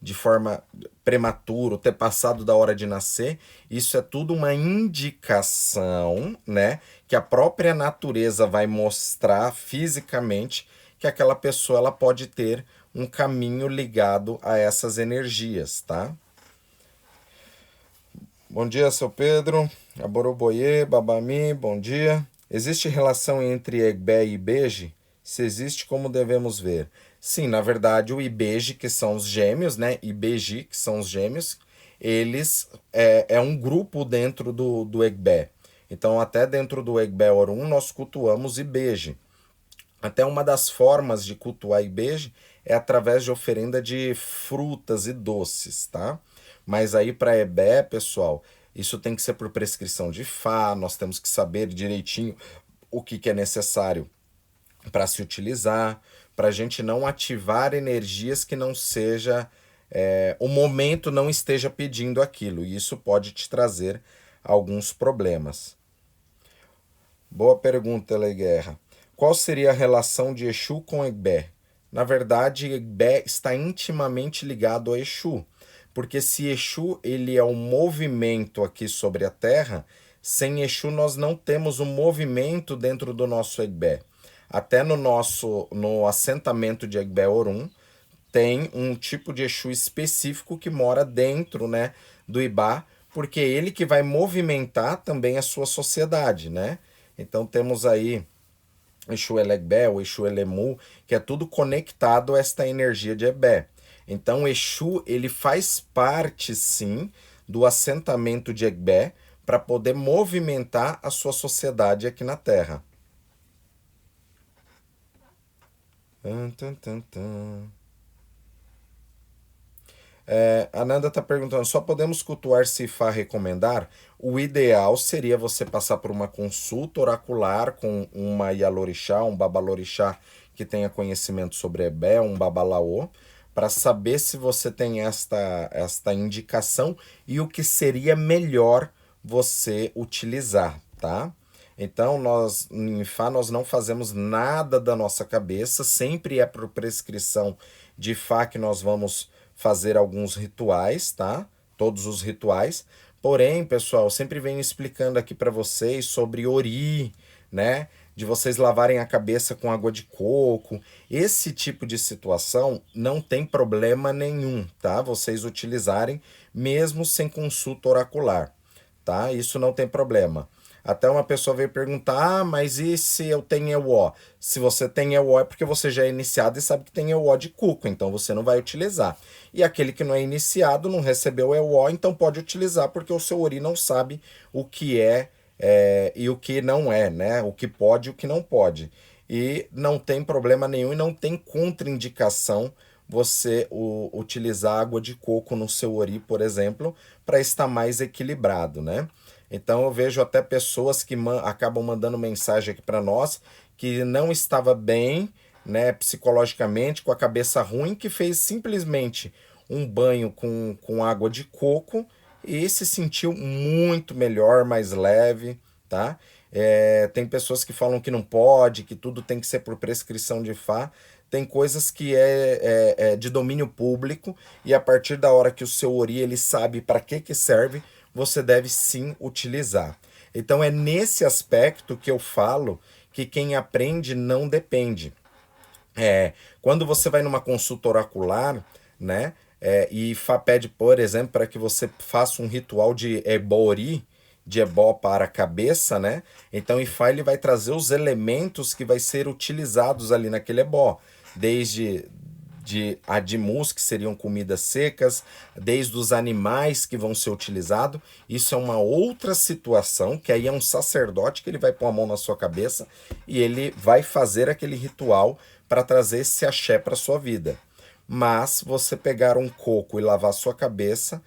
de forma prematura, ter passado da hora de nascer, isso é tudo uma indicação, né, que a própria natureza vai mostrar fisicamente que aquela pessoa ela pode ter um caminho ligado a essas energias, tá? Bom dia, seu Pedro. Aboroboye, Babami, bom dia. Existe relação entre Egbé e Ibeji? Se existe, como devemos ver? Sim, na verdade, o Ibeji, que são os gêmeos, né? Ibeji, que são os gêmeos, eles é um grupo dentro do Egbé. Então, até dentro do Egbé Orum, nós cultuamos Ibeji. Até uma das formas de cultuar Ibeji é através de oferenda de frutas e doces, tá? Mas aí para Ebé, pessoal, isso tem que ser por prescrição de Fá, nós temos que saber direitinho o que é necessário para se utilizar, para a gente não ativar energias que não seja, o momento não esteja pedindo aquilo, e isso pode te trazer alguns problemas. Boa pergunta, Leguerra. Qual seria a relação de Exu com Egbé? Na verdade, Egbé está intimamente ligado a Exu, porque se Exu ele é um movimento aqui sobre a Terra, sem Exu nós não temos um movimento dentro do nosso Egbé. Até no assentamento de Egbé Orum, tem um tipo de Exu específico que mora dentro, né, do Ibá, porque é ele que vai movimentar também a sua sociedade, né? Então temos aí Exu Elegbé, o Exu Elemu, que é tudo conectado a esta energia de Ebé. Então, Exu, ele faz parte, sim, do assentamento de Egbé para poder movimentar a sua sociedade aqui na Terra. A Nanda está perguntando, só podemos cultuar se Ifá recomendar? O ideal seria você passar por uma consulta oracular com uma Yalorixá, um Babalorixá que tenha conhecimento sobre Ebé, um Babalaô, para saber se você tem esta indicação e o que seria melhor você utilizar, tá? Então, nós, em Ifá, nós não fazemos nada da nossa cabeça, sempre é por prescrição de Ifá que nós vamos fazer alguns rituais, tá? Todos os rituais. Porém, pessoal, sempre venho explicando aqui para vocês sobre Ori, né? De vocês lavarem a cabeça com água de coco. Esse tipo de situação não tem problema nenhum, tá? Vocês utilizarem mesmo sem consulta oracular, tá? Isso não tem problema. Até uma pessoa veio perguntar, mas e se eu tenho EWO? Se você tem EWO é porque você já é iniciado e sabe que tem EWO de cuco, então você não vai utilizar. E aquele que não é iniciado, não recebeu EWO, então pode utilizar, porque o seu Ori não sabe o que é, e o que não é, né? O que pode e o que não pode. E não tem problema nenhum e não tem contraindicação você utilizar água de coco no seu Ori, por exemplo, para estar mais equilibrado, né? Então eu vejo até pessoas que acabam mandando mensagem aqui para nós que não estava bem, né, psicologicamente, com a cabeça ruim, que fez simplesmente um banho com água de coco e se sentiu muito melhor, mais leve, tá? Tem pessoas que falam que não pode, que tudo tem que ser por prescrição de Fá. Tem coisas que é de domínio público e a partir da hora que o seu Ori ele sabe para que serve, você deve sim utilizar. Então é nesse aspecto que eu falo que quem aprende não depende. Quando você vai numa consulta oracular, né, e Fá pede, por exemplo, para que você faça um ritual de ebori, de ebó para a cabeça, né? Então Ifá ele vai trazer os elementos que vai ser utilizados ali naquele ebó, desde de adimus, que seriam comidas secas, desde os animais que vão ser utilizados. Isso é uma outra situação, que aí é um sacerdote que ele vai pôr a mão na sua cabeça e ele vai fazer aquele ritual para trazer esse axé para sua vida. Mas você pegar um coco e lavar sua cabeça,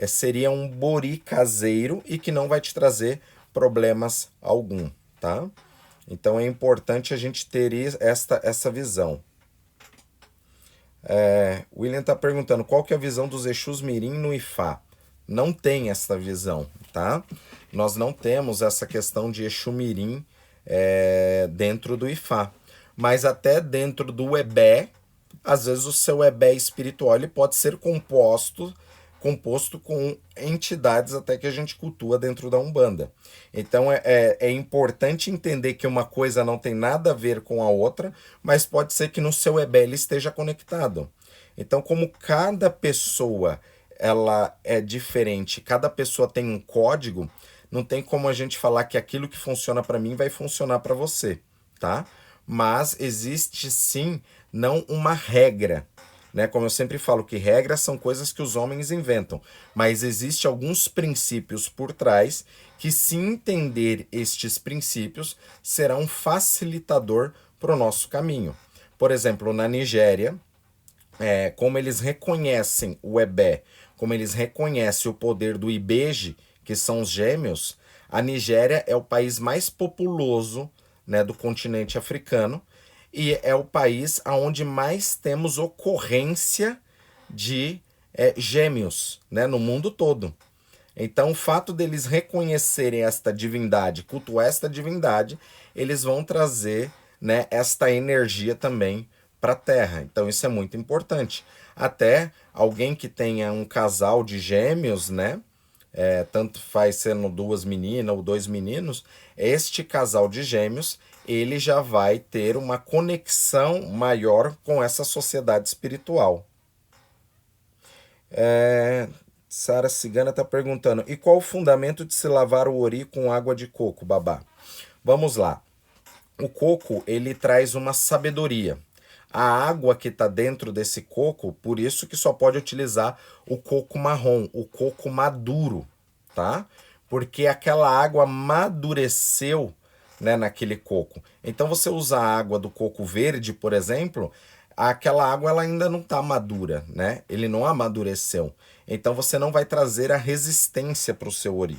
seria um bori caseiro e que não vai te trazer problemas algum, tá? Então é importante a gente ter essa visão. William está perguntando qual que é a visão dos Exus Mirim no Ifá. Não tem essa visão, tá? Nós não temos essa questão de Exu Mirim dentro do Ifá. Mas até dentro do Ebé, às vezes o seu Ebé espiritual ele pode ser composto com entidades até que a gente cultua dentro da Umbanda. Então é importante entender que uma coisa não tem nada a ver com a outra, mas pode ser que no seu Ebé ele esteja conectado. Então, como cada pessoa ela é diferente, cada pessoa tem um código, não tem como a gente falar que aquilo que funciona para mim vai funcionar para você, tá? Mas existe sim não uma regra, né? Como eu sempre falo que regras são coisas que os homens inventam, mas existe alguns princípios por trás que, se entender estes princípios, será um facilitador para o nosso caminho. Por exemplo, na Nigéria, como eles reconhecem o Ebé, como eles reconhecem o poder do Ibeji, que são os gêmeos, a Nigéria é o país mais populoso, né, do continente africano, e é o país onde mais temos ocorrência de gêmeos, né, no mundo todo. Então, o fato deles reconhecerem esta divindade, cultuar esta divindade, eles vão trazer, né, esta energia também para a Terra. Então, isso é muito importante. Até alguém que tenha um casal de gêmeos, né, tanto faz sendo duas meninas ou dois meninos, este casal de gêmeos, ele já vai ter uma conexão maior com essa sociedade espiritual. Sara Cigana está perguntando, e qual o fundamento de se lavar o ori com água de coco, babá? Vamos lá. O coco, ele traz uma sabedoria. A água que está dentro desse coco, por isso que só pode utilizar o coco marrom, o coco maduro, tá? Porque aquela água amadureceu, né, naquele coco. Então você usa a água do coco verde, por exemplo, aquela água ela ainda não está madura, né? Ele não amadureceu. Então você não vai trazer a resistência para o seu ori.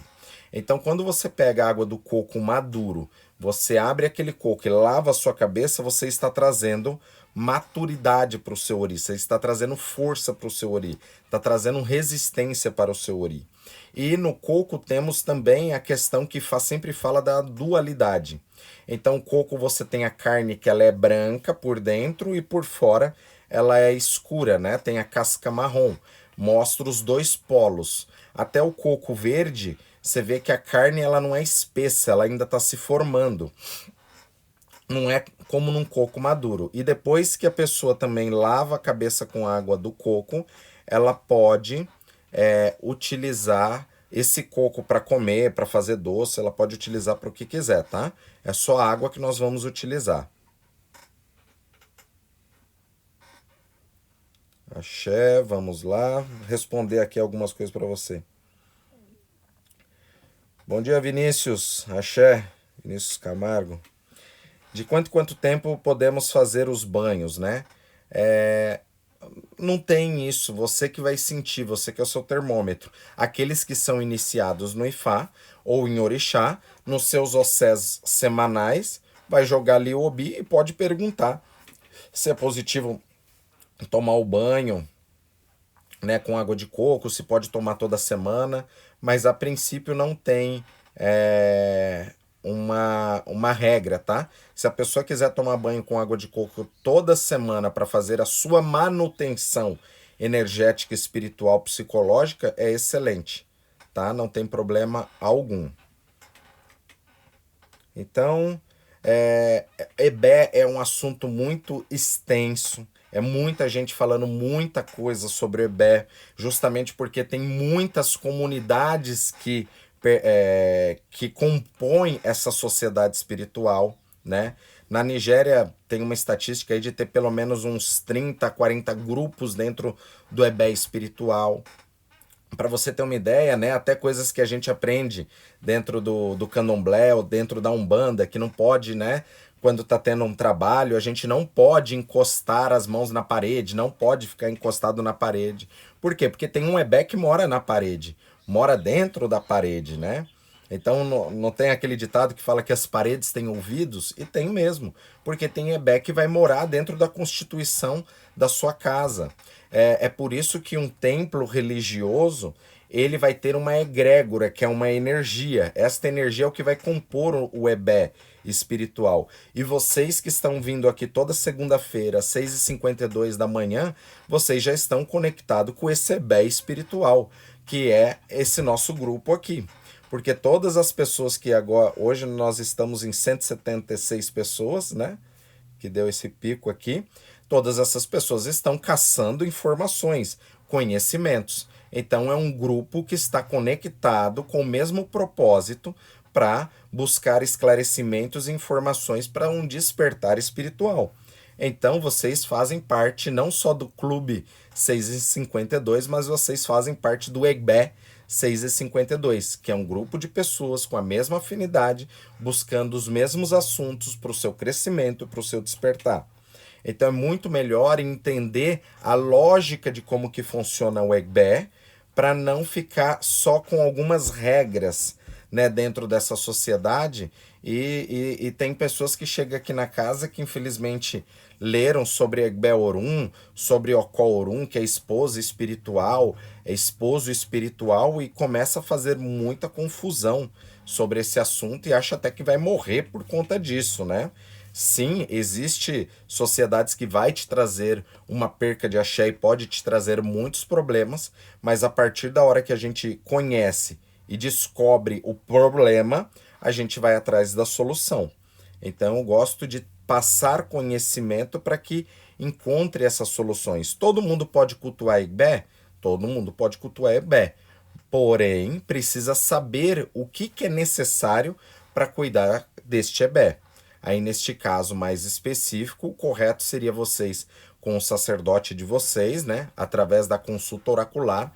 Então quando você pega a água do coco maduro, você abre aquele coco e lava a sua cabeça, você está trazendo maturidade para o seu ori, você está trazendo força para o seu ori, está trazendo resistência para o seu ori. E no coco temos também a questão que sempre fala da dualidade. Então o coco você tem a carne que ela é branca por dentro e por fora ela é escura, né? Tem a casca marrom, mostra os dois polos. Até o coco verde, você vê que a carne ela não é espessa, ela ainda está se formando. Não é como num coco maduro. E depois que a pessoa também lava a cabeça com a água do coco, ela pode utilizar esse coco para comer, para fazer doce, ela pode utilizar para o que quiser, tá? É só a água que nós vamos utilizar. Axé, vamos lá. Responder aqui algumas coisas para você. Bom dia, Vinícius. Axé, Vinícius Camargo. De quanto em quanto tempo podemos fazer os banhos, né? Não tem isso, você que vai sentir, você que é o seu termômetro. Aqueles que são iniciados no Ifá ou em Orixá, nos seus ossés semanais, vai jogar ali o obi e pode perguntar se é positivo tomar o banho, né, com água de coco, se pode tomar toda semana, mas a princípio não tem uma regra, tá? Se a pessoa quiser tomar banho com água de coco toda semana para fazer a sua manutenção energética, espiritual, psicológica, é excelente, tá? Não tem problema algum. Então, Ebé é um assunto muito extenso, é muita gente falando muita coisa sobre Ebé, justamente porque tem muitas comunidades que compõem essa sociedade espiritual, né? Na Nigéria tem uma estatística aí de ter pelo menos uns 30, 40 grupos dentro do ebé espiritual. Para você ter uma ideia, né, até coisas que a gente aprende dentro do candomblé ou dentro da Umbanda, que não pode, né, quando tá tendo um trabalho, a gente não pode encostar as mãos na parede, não pode ficar encostado na parede. Por quê? Porque tem um ebé que mora na parede, mora dentro da parede, né? Então não tem aquele ditado que fala que as paredes têm ouvidos? E tem mesmo, porque tem ebé que vai morar dentro da constituição da sua casa. É por isso que um templo religioso ele vai ter uma egrégora, que é uma energia. Esta energia é o que vai compor o ebé espiritual. E vocês que estão vindo aqui toda segunda-feira, às 6h52 da manhã, vocês já estão conectados com esse ebé espiritual, que é esse nosso grupo aqui. Porque todas as pessoas que agora, hoje nós estamos em 176 pessoas, né? Que deu esse pico aqui. Todas essas pessoas estão caçando informações, conhecimentos. Então é um grupo que está conectado com o mesmo propósito para buscar esclarecimentos e informações para um despertar espiritual. Então vocês fazem parte não só do Clube 652, mas vocês fazem parte do EGBE 652, que é um grupo de pessoas com a mesma afinidade, buscando os mesmos assuntos para o seu crescimento, para o seu despertar. Então é muito melhor entender a lógica de como que funciona o EGBE, para não ficar só com algumas regras, né, dentro dessa sociedade. E tem pessoas que chegam aqui na casa que infelizmente leram sobre Egbe Orum, sobre Okó Orum, que é esposa espiritual, é esposo espiritual, e começa a fazer muita confusão sobre esse assunto e acha até que vai morrer por conta disso, né? Sim, existe sociedades que vai te trazer uma perca de axé e pode te trazer muitos problemas, mas a partir da hora que a gente conhece e descobre o problema, a gente vai atrás da solução. Então eu gosto de passar conhecimento para que encontre essas soluções. Todo mundo pode cultuar Egbe? Todo mundo pode cultuar Egbe. Porém, precisa saber o que é necessário para cuidar deste Ebé. Aí, neste caso mais específico, o correto seria vocês, com o sacerdote de vocês, né, através da consulta oracular,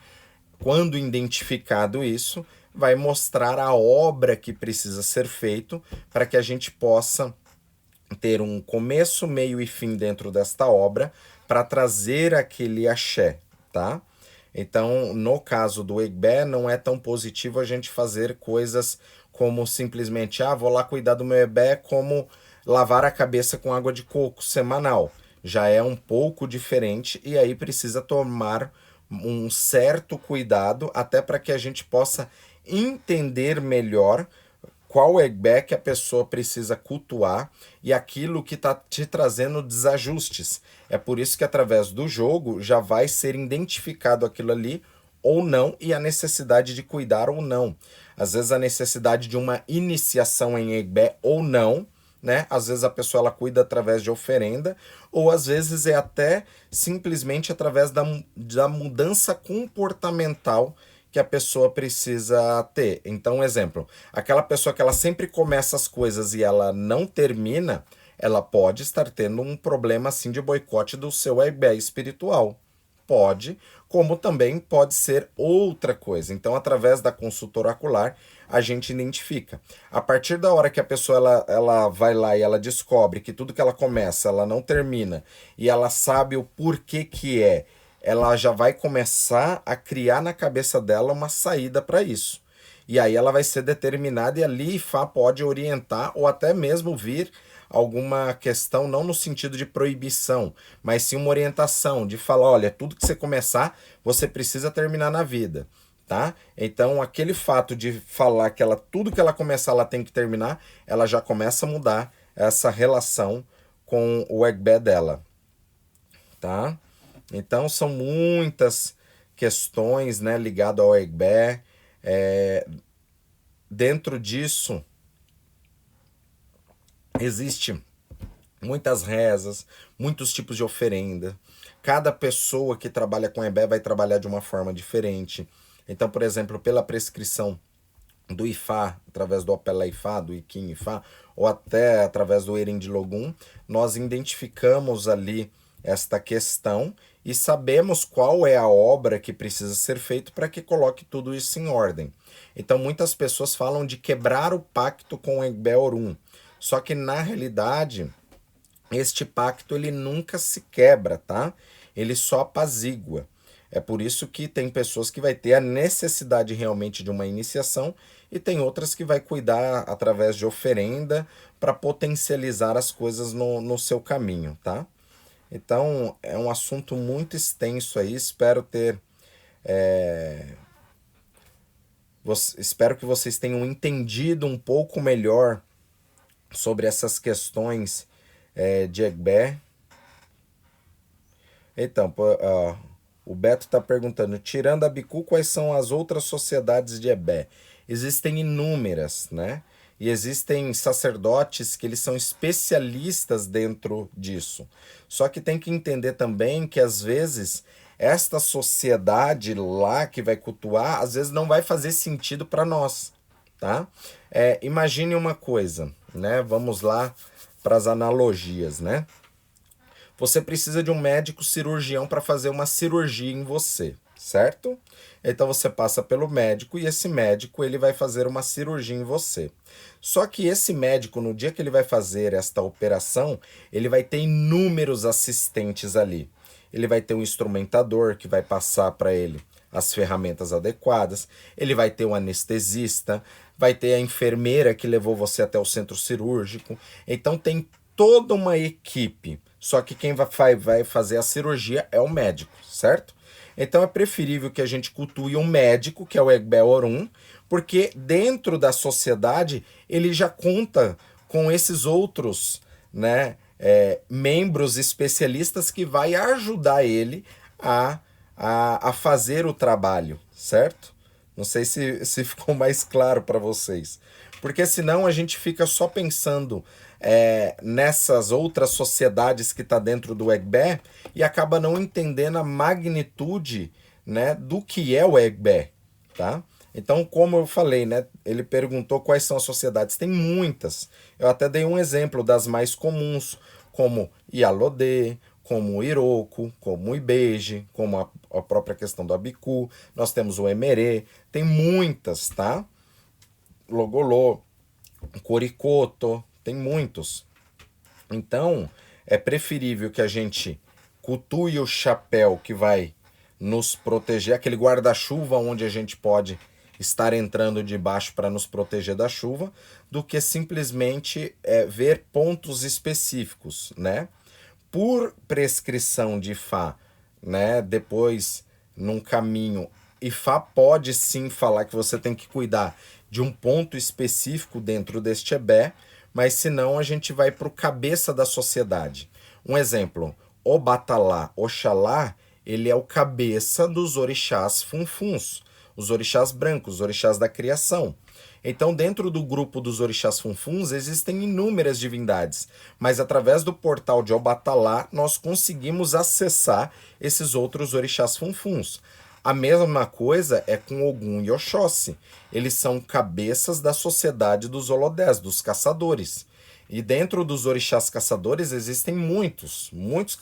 quando identificado isso, vai mostrar a obra que precisa ser feito para que a gente possa ter um começo, meio e fim dentro desta obra para trazer aquele axé, tá? Então, no caso do Egbe, não é tão positivo a gente fazer coisas como simplesmente, vou lá cuidar do meu Egbe como lavar a cabeça com água de coco semanal. Já é um pouco diferente e aí precisa tomar um certo cuidado até para que a gente possa entender melhor qual Egbe que a pessoa precisa cultuar e aquilo que está te trazendo desajustes. É por isso que através do jogo já vai ser identificado aquilo ali ou não e a necessidade de cuidar ou não. Às vezes a necessidade de uma iniciação em Egbe ou não, né? Às vezes a pessoa ela cuida através de oferenda, ou às vezes é até simplesmente através da mudança comportamental que a pessoa precisa ter. Então, um exemplo, aquela pessoa que ela sempre começa as coisas e ela não termina, ela pode estar tendo um problema assim de boicote do seu Egbe espiritual. Pode, como também pode ser outra coisa. Então, através da consulta oracular, a gente identifica. A partir da hora que a pessoa ela vai lá e ela descobre que tudo que ela começa, ela não termina, e ela sabe o porquê que é, ela já vai começar a criar na cabeça dela uma saída para isso. E aí ela vai ser determinada e ali Ifá pode orientar ou até mesmo vir alguma questão, não no sentido de proibição, mas sim uma orientação de falar, olha, tudo que você começar, você precisa terminar na vida, tá? Então, aquele fato de falar que ela tudo que ela começar, ela tem que terminar, ela já começa a mudar essa relação com o Egbe dela, tá? Então, são muitas questões, né, ligadas ao Egbe. Dentro disso, existe muitas rezas, muitos tipos de oferenda. Cada pessoa que trabalha com Ebé vai trabalhar de uma forma diferente. Então, por exemplo, pela prescrição do Ifá, através do Opela Ifá, do Iquim Ifá, ou até através do Erin de Logum, nós identificamos ali esta questão e sabemos qual é a obra que precisa ser feita para que coloque tudo isso em ordem. Então muitas pessoas falam de quebrar o pacto com o Egbé Orum, só que na realidade este pacto ele nunca se quebra, tá? Ele só apazigua. É por isso que tem pessoas que vai ter a necessidade realmente de uma iniciação e tem outras que vai cuidar através de oferenda para potencializar as coisas no seu caminho, tá? Então é um assunto muito extenso aí, espero ter espero que vocês tenham entendido um pouco melhor sobre essas questões de Egbé. Então, o Beto está perguntando, tirando a Bicu, quais são as outras sociedades de Ebé? Existem inúmeras, né? E existem sacerdotes que eles são especialistas dentro disso. Só que tem que entender também que às vezes esta sociedade lá que vai cultuar, às vezes não vai fazer sentido para nós, tá? Imagine uma coisa, né? Vamos lá para as analogias, né? Você precisa de um médico cirurgião para fazer uma cirurgia em você, certo? Então você passa pelo médico e esse médico ele vai fazer uma cirurgia em você. Só que esse médico, no dia que ele vai fazer esta operação, ele vai ter inúmeros assistentes ali. Ele vai ter um instrumentador que vai passar para ele as ferramentas adequadas, ele vai ter um anestesista, vai ter a enfermeira que levou você até o centro cirúrgico. Então tem toda uma equipe. Só que quem vai fazer a cirurgia é o médico, certo? Então é preferível que a gente cultue um médico, que é o Egbé Orum, porque dentro da sociedade ele já conta com esses outros, né, membros especialistas que vai ajudar ele a fazer o trabalho, certo? Não sei se ficou mais claro para vocês. Porque senão a gente fica só pensando nessas outras sociedades que está dentro do Egbé e acaba não entendendo a magnitude, né, do que é o Egbé, tá? Então, como eu falei, né, ele perguntou quais são as sociedades. Tem muitas. Eu até dei um exemplo das mais comuns, como Ialodê, como o Iroko, como o Ibeje, como a própria questão do Abicu. Nós temos o Emerê. Tem muitas, tá? Logolô, Coricoto, tem muitos. Então, é preferível que a gente cultue o chapéu que vai nos proteger, aquele guarda-chuva onde a gente pode estar entrando debaixo para nos proteger da chuva, do que simplesmente ver pontos específicos, né? Por prescrição de Fá, né? Depois, num caminho, Ifá pode sim falar que você tem que cuidar de um ponto específico dentro deste Ebé, mas senão a gente vai para o cabeça da sociedade. Um exemplo, o Batalá, Oxalá, ele é o cabeça dos orixás funfuns, os orixás brancos, os orixás da criação. Então, dentro do grupo dos orixás funfuns, existem inúmeras divindades, mas através do portal de Obatalá, nós conseguimos acessar esses outros orixás funfuns. A mesma coisa é com Ogum e Oxóssi. Eles são cabeças da sociedade dos Olodés, dos caçadores. E dentro dos orixás caçadores existem muitos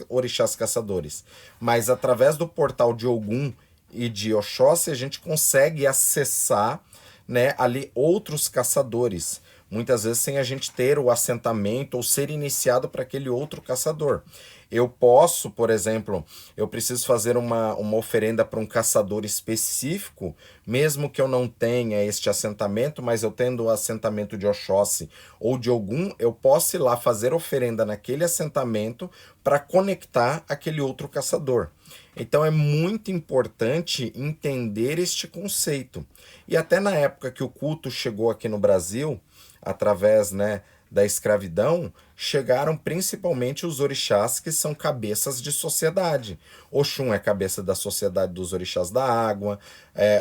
orixás caçadores. Mas através do portal de Ogum e de Oxóssi, a gente consegue acessar, né, ali outros caçadores, muitas vezes sem a gente ter o assentamento ou ser iniciado para aquele outro caçador. Eu posso, por exemplo, eu preciso fazer uma oferenda para um caçador específico, mesmo que eu não tenha este assentamento, mas eu tendo o assentamento de Oxóssi ou de Ogum, eu posso ir lá fazer oferenda naquele assentamento para conectar aquele outro caçador. Então é muito importante entender este conceito. E até na época que o culto chegou aqui no Brasil, através, né, da escravidão, chegaram principalmente os orixás que são cabeças de sociedade. Oxum é cabeça da sociedade dos orixás da água,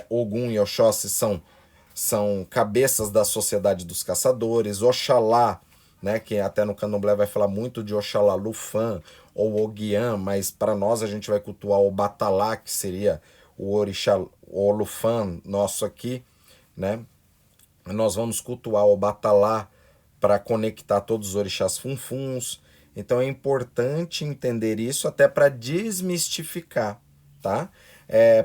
Ogum e Oxóssi são cabeças da sociedade dos caçadores, Oxalá, né, que até no candomblé vai falar muito de Oxalá Lufã ou Oguiã, mas para nós a gente vai cultuar o Batalá, que seria o orixá, o Olufã nosso aqui, né? Nós vamos cultuar o Batalá para conectar todos os orixás funfuns. Então é importante entender isso até para desmistificar, tá?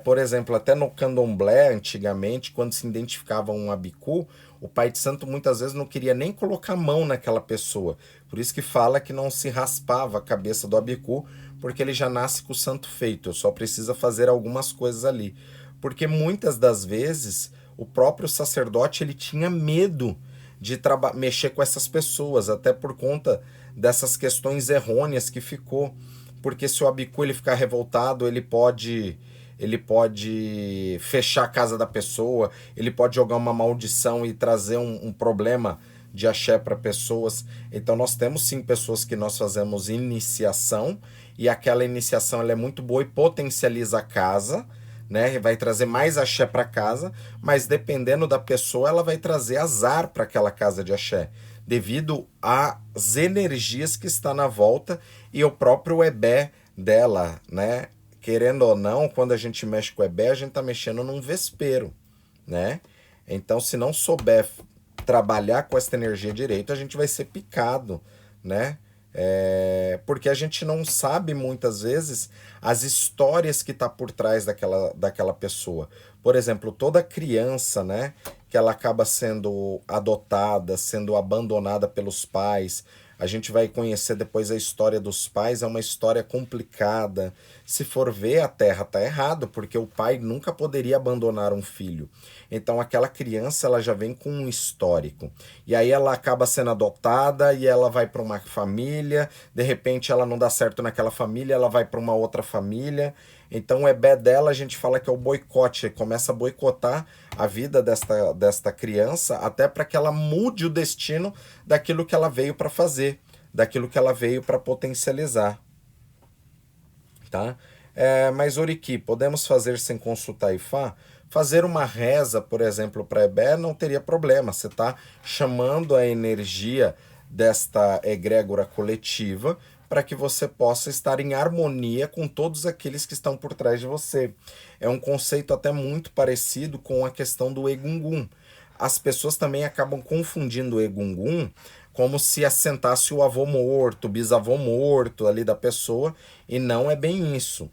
Por exemplo, até no candomblé, antigamente, quando se identificava um abicu, o pai de santo muitas vezes não queria nem colocar a mão naquela pessoa. Por isso que fala que não se raspava a cabeça do abicu, porque ele já nasce com o santo feito, só precisa fazer algumas coisas ali. Porque muitas das vezes o próprio sacerdote ele tinha medo de mexer com essas pessoas, até por conta dessas questões errôneas que ficou. Porque se o abicu ele ficar revoltado, ele pode fechar a casa da pessoa, ele pode jogar uma maldição e trazer um problema de axé para pessoas. Então nós temos sim pessoas que nós fazemos iniciação, e aquela iniciação ela é muito boa e potencializa a casa, né? Vai trazer mais axé para casa, mas dependendo da pessoa, ela vai trazer azar para aquela casa de axé, devido às energias que está na volta e o próprio ebé dela, né? Querendo ou não, quando a gente mexe com o ebé, a gente está mexendo num vespeiro, né? Então, se não souber trabalhar com essa energia direito, a gente vai ser picado, né? Porque a gente não sabe muitas vezes as histórias que tá por trás daquela pessoa. Por exemplo, toda criança, né, que ela acaba sendo adotada, sendo abandonada pelos pais, a gente vai conhecer depois a história dos pais, é uma história complicada. Se for ver, a Terra tá errado, porque o pai nunca poderia abandonar um filho. Então aquela criança ela já vem com um histórico. E aí ela acaba sendo adotada e ela vai para uma família, de repente ela não dá certo naquela família, ela vai para uma outra família. Então o ebé dela a gente fala que é o boicote, começa a boicotar a vida desta criança até para que ela mude o destino daquilo que ela veio para fazer, daquilo que ela veio para potencializar, tá? Mas Oriki, podemos fazer sem consultar Ifá? Fazer uma reza, por exemplo, para ebé não teria problema, você está chamando a energia desta egrégora coletiva para que você possa estar em harmonia com todos aqueles que estão por trás de você. É um conceito até muito parecido com a questão do Egungun. As pessoas também acabam confundindo o Egungun como se assentasse o avô morto, o bisavô morto ali da pessoa, e não é bem isso.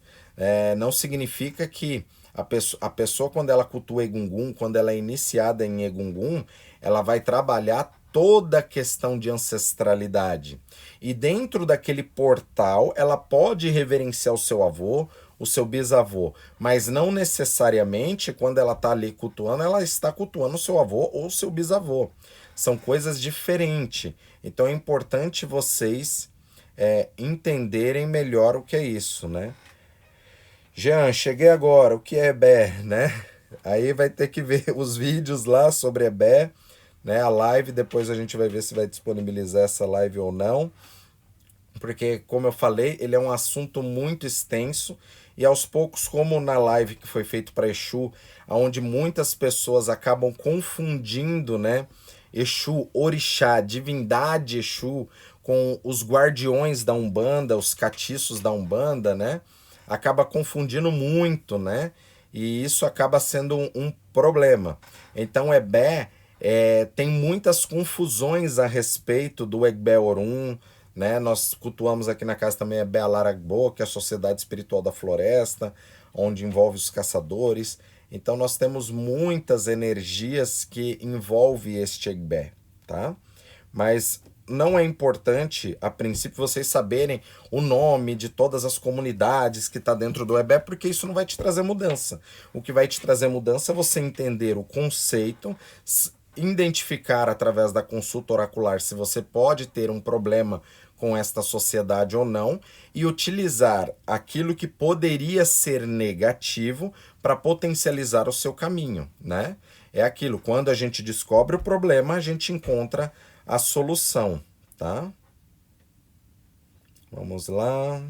Não significa que a pessoa, quando ela cultua Egungun, quando ela é iniciada em Egungun, ela vai trabalhar toda a questão de ancestralidade. E dentro daquele portal, ela pode reverenciar o seu avô, o seu bisavô, mas não necessariamente quando ela está ali cultuando, ela está cultuando o seu avô ou o seu bisavô. São coisas diferentes. Então é importante vocês entenderem melhor o que é isso, né? Jean, cheguei agora, o que é ebé, né? Aí vai ter que ver os vídeos lá sobre ebé, né? A live, depois a gente vai ver se vai disponibilizar essa live ou não, porque, como eu falei, ele é um assunto muito extenso, e aos poucos, como na live que foi feito para Exu, onde muitas pessoas acabam confundindo, né, Exu, orixá, divindade Exu, com os guardiões da Umbanda, os catiços da Umbanda, né, acaba confundindo muito, né, e isso acaba sendo um problema. Então, ebé tem muitas confusões a respeito do Egbé Orum, né? Nós cultuamos aqui na casa também Ebé Alaragbo, que é a Sociedade Espiritual da Floresta, onde envolve os caçadores. Então nós temos muitas energias que envolvem este Egbé, tá? Mas não é importante, a princípio, vocês saberem o nome de todas as comunidades que está dentro do Ebé, porque isso não vai te trazer mudança. O que vai te trazer mudança é você entender o conceito, identificar através da consulta oracular se você pode ter um problema com esta sociedade ou não, e utilizar aquilo que poderia ser negativo para potencializar o seu caminho, né? É aquilo, quando a gente descobre o problema, a gente encontra a solução, tá? Vamos lá.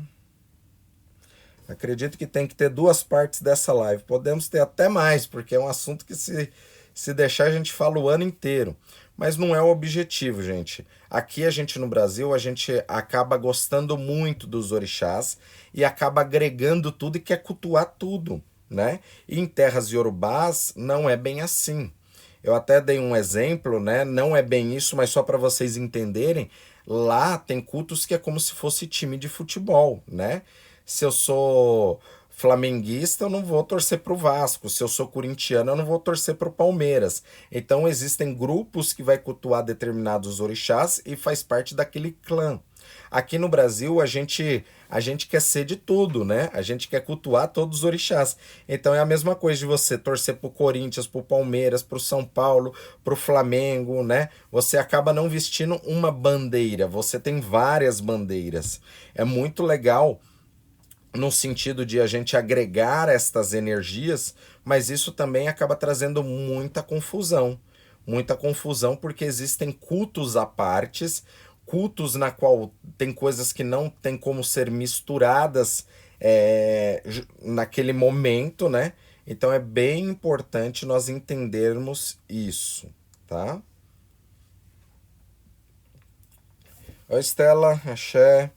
Acredito que tem que ter 2 partes dessa live. Podemos ter até mais, porque é um assunto que se deixar a gente fala o ano inteiro. Mas não é o objetivo, gente. Aqui a gente no Brasil, a gente acaba gostando muito dos orixás e acaba agregando tudo e quer cultuar tudo, né? E em terras iorubás não é bem assim. Eu até dei um exemplo, né? Não é bem isso, mas só para vocês entenderem. Lá tem cultos que é como se fosse time de futebol, né? Se eu sou flamenguista, eu não vou torcer para o Vasco. Se eu sou corintiano, eu não vou torcer para o Palmeiras. Então existem grupos que vai cultuar determinados orixás e faz parte daquele clã. Aqui no Brasil, a gente quer ser de tudo, né? A gente quer cultuar todos os orixás. Então é a mesma coisa de você torcer pro Corinthians, pro Palmeiras, pro São Paulo, pro Flamengo, né? Você acaba não vestindo uma bandeira, você tem várias bandeiras. É muito legal no sentido de a gente agregar estas energias, mas isso também acaba trazendo muita confusão. Muita confusão porque existem cultos à partes, cultos na qual tem coisas que não tem como ser misturadas naquele momento, né? Então é bem importante nós entendermos isso, tá? Oi, Estela, axé.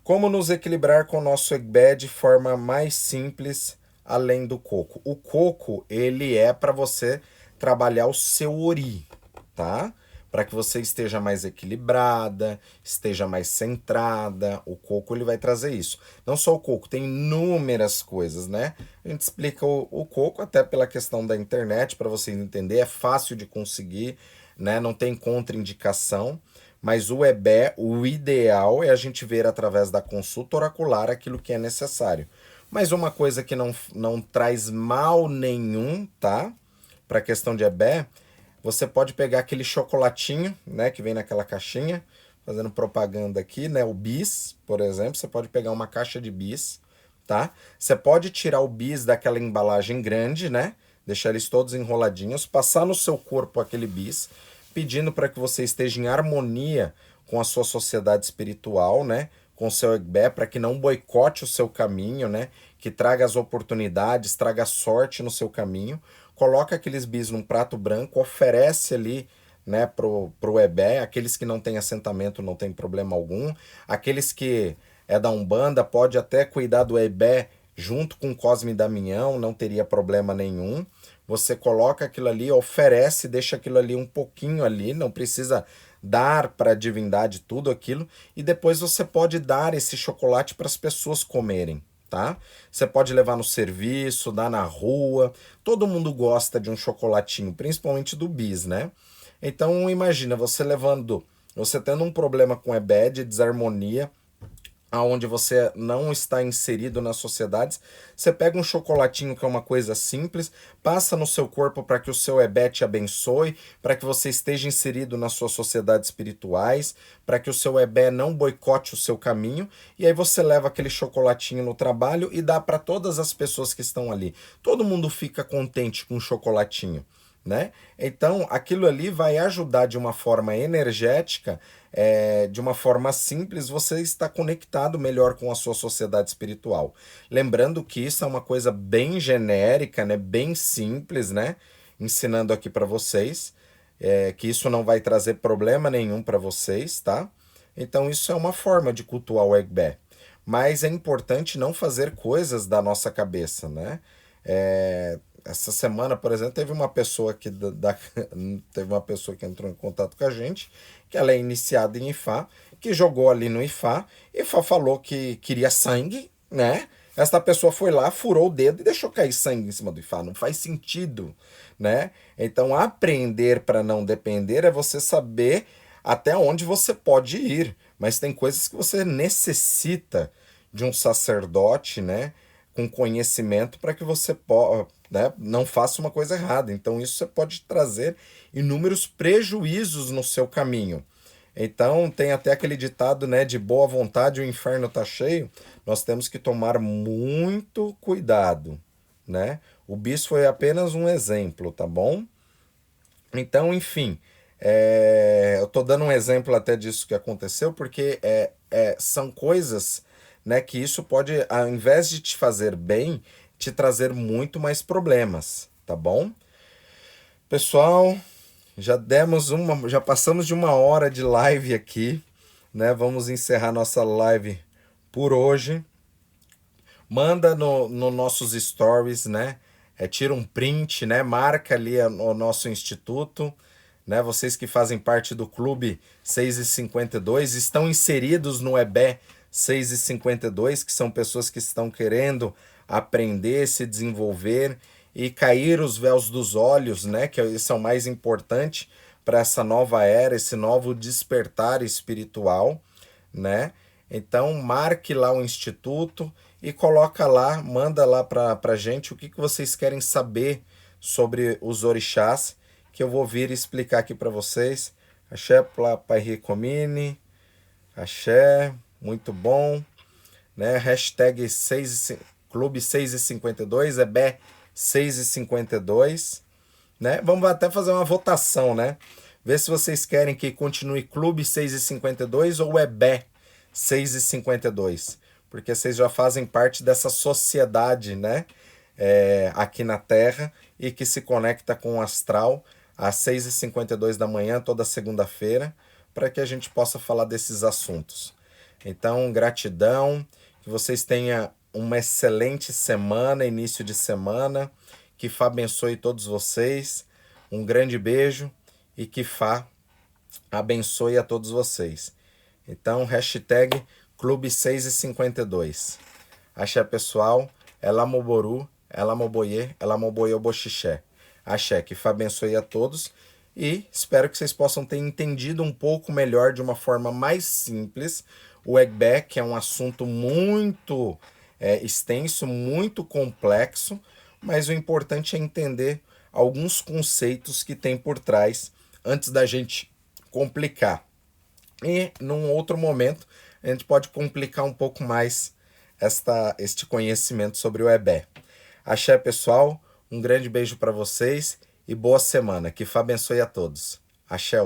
Como nos equilibrar com o nosso Egbé de forma mais simples, além do coco? O coco, ele é para você trabalhar o seu ori, tá? Para que você esteja mais equilibrada, esteja mais centrada. O coco, ele vai trazer isso. Não só o coco, tem inúmeras coisas, né? A gente explica o coco até pela questão da internet, para vocês entenderem. É fácil de conseguir, né? Não tem contraindicação. Mas o EBE, o ideal é a gente ver através da consulta oracular aquilo que é necessário. Mas uma coisa que não traz mal nenhum, tá? Para a questão de EBE, você pode pegar aquele chocolatinho, né, que vem naquela caixinha, fazendo propaganda aqui, né, o bis, por exemplo, você pode pegar uma caixa de bis, tá? Você pode tirar o bis daquela embalagem grande, né? Deixar eles todos enroladinhos, passar no seu corpo aquele bis, pedindo para que você esteja em harmonia com a sua sociedade espiritual, né? Com o seu Egbé, para que não boicote o seu caminho, né? Que traga as oportunidades, traga sorte no seu caminho. Coloca aqueles bis num prato branco, oferece ali, né, pro Ebé. Aqueles que não têm assentamento não tem problema algum. Aqueles que é da Umbanda pode até cuidar do Ebé junto com Cosme e Damião, não teria problema nenhum. Você coloca aquilo ali, oferece, deixa aquilo ali um pouquinho ali, não precisa dar para a divindade tudo aquilo, e depois você pode dar esse chocolate para as pessoas comerem, tá? Você pode levar no serviço, dar na rua, todo mundo gosta de um chocolatinho, principalmente do bis, né? Então imagina, você tendo um problema com EBED, desarmonia, aonde você não está inserido nas sociedades, você pega um chocolatinho que é uma coisa simples, passa no seu corpo para que o seu Ebé te abençoe, para que você esteja inserido nas suas sociedades espirituais, para que o seu Ebé não boicote o seu caminho, e aí você leva aquele chocolatinho no trabalho e dá para todas as pessoas que estão ali. Todo mundo fica contente com o chocolatinho, né? Então, aquilo ali vai ajudar de uma forma energética, de uma forma simples, você está conectado melhor com a sua sociedade espiritual. Lembrando que isso é uma coisa bem genérica, né? Bem simples, né? Ensinando aqui para vocês, que isso não vai trazer problema nenhum para vocês, tá? Então, isso é uma forma de cultuar o Egbé. Mas é importante não fazer coisas da nossa cabeça, né? Essa semana, por exemplo, teve uma pessoa teve uma pessoa que entrou em contato com a gente, que ela é iniciada em Ifá, que jogou ali no Ifá. Ifá falou que queria sangue, né? Esta pessoa foi lá, furou o dedo e deixou cair sangue em cima do Ifá. Não faz sentido, né? Então, aprender para não depender é você saber até onde você pode ir. Mas tem coisas que você necessita de um sacerdote, né? Com conhecimento para que você né, não faça uma coisa errada. Então, isso você pode trazer inúmeros prejuízos no seu caminho. Então, tem até aquele ditado, né, de boa vontade o inferno está cheio. Nós temos que tomar muito cuidado, né? O bis foi apenas um exemplo, tá bom? Então, enfim, eu tô dando um exemplo até disso que aconteceu, porque são coisas, né, que isso pode, ao invés de te fazer bem, te trazer muito mais problemas, tá bom? Pessoal, já passamos de 1 hora de live aqui, né? Vamos encerrar nossa live por hoje. Manda no nossos stories, né? tira um print, né? Marca ali o nosso instituto, né? Vocês que fazem parte do Clube 652 estão inseridos no EBE 652, que são pessoas que estão querendo aprender, se desenvolver e cair os véus dos olhos, né? Que isso é o mais importante para essa nova era, esse novo despertar espiritual, né? Então marque lá o instituto e coloca lá, manda lá para gente o que vocês querem saber sobre os orixás, que eu vou vir explicar aqui para vocês. Axé Pai Ricomini, axé, muito bom, né? Hashtag Clube 652, EBE 652, né? Vamos até fazer uma votação, né? Ver se vocês querem que continue Clube 652 ou EBE 652, porque vocês já fazem parte dessa sociedade, né? Aqui na Terra e que se conecta com o astral às 6h52 da manhã, toda segunda-feira, para que a gente possa falar desses assuntos. Então, gratidão, que vocês tenham uma excelente semana, início de semana, que Fá abençoe todos vocês, um grande beijo e que Fá abençoe a todos vocês. Então, hashtag Clube 6h52. Axé pessoal, Elamoboru, Elamoboye, Elamoboyoboxixé. Axé, que Fá abençoe a todos e espero que vocês possam ter entendido um pouco melhor, de uma forma mais simples, o Egbé, que é um assunto muito extenso, muito complexo, mas o importante é entender alguns conceitos que tem por trás antes da gente complicar. E num outro momento a gente pode complicar um pouco mais este conhecimento sobre o Ebé. Axé pessoal, um grande beijo para vocês e boa semana. Que Fá abençoe a todos. Axé.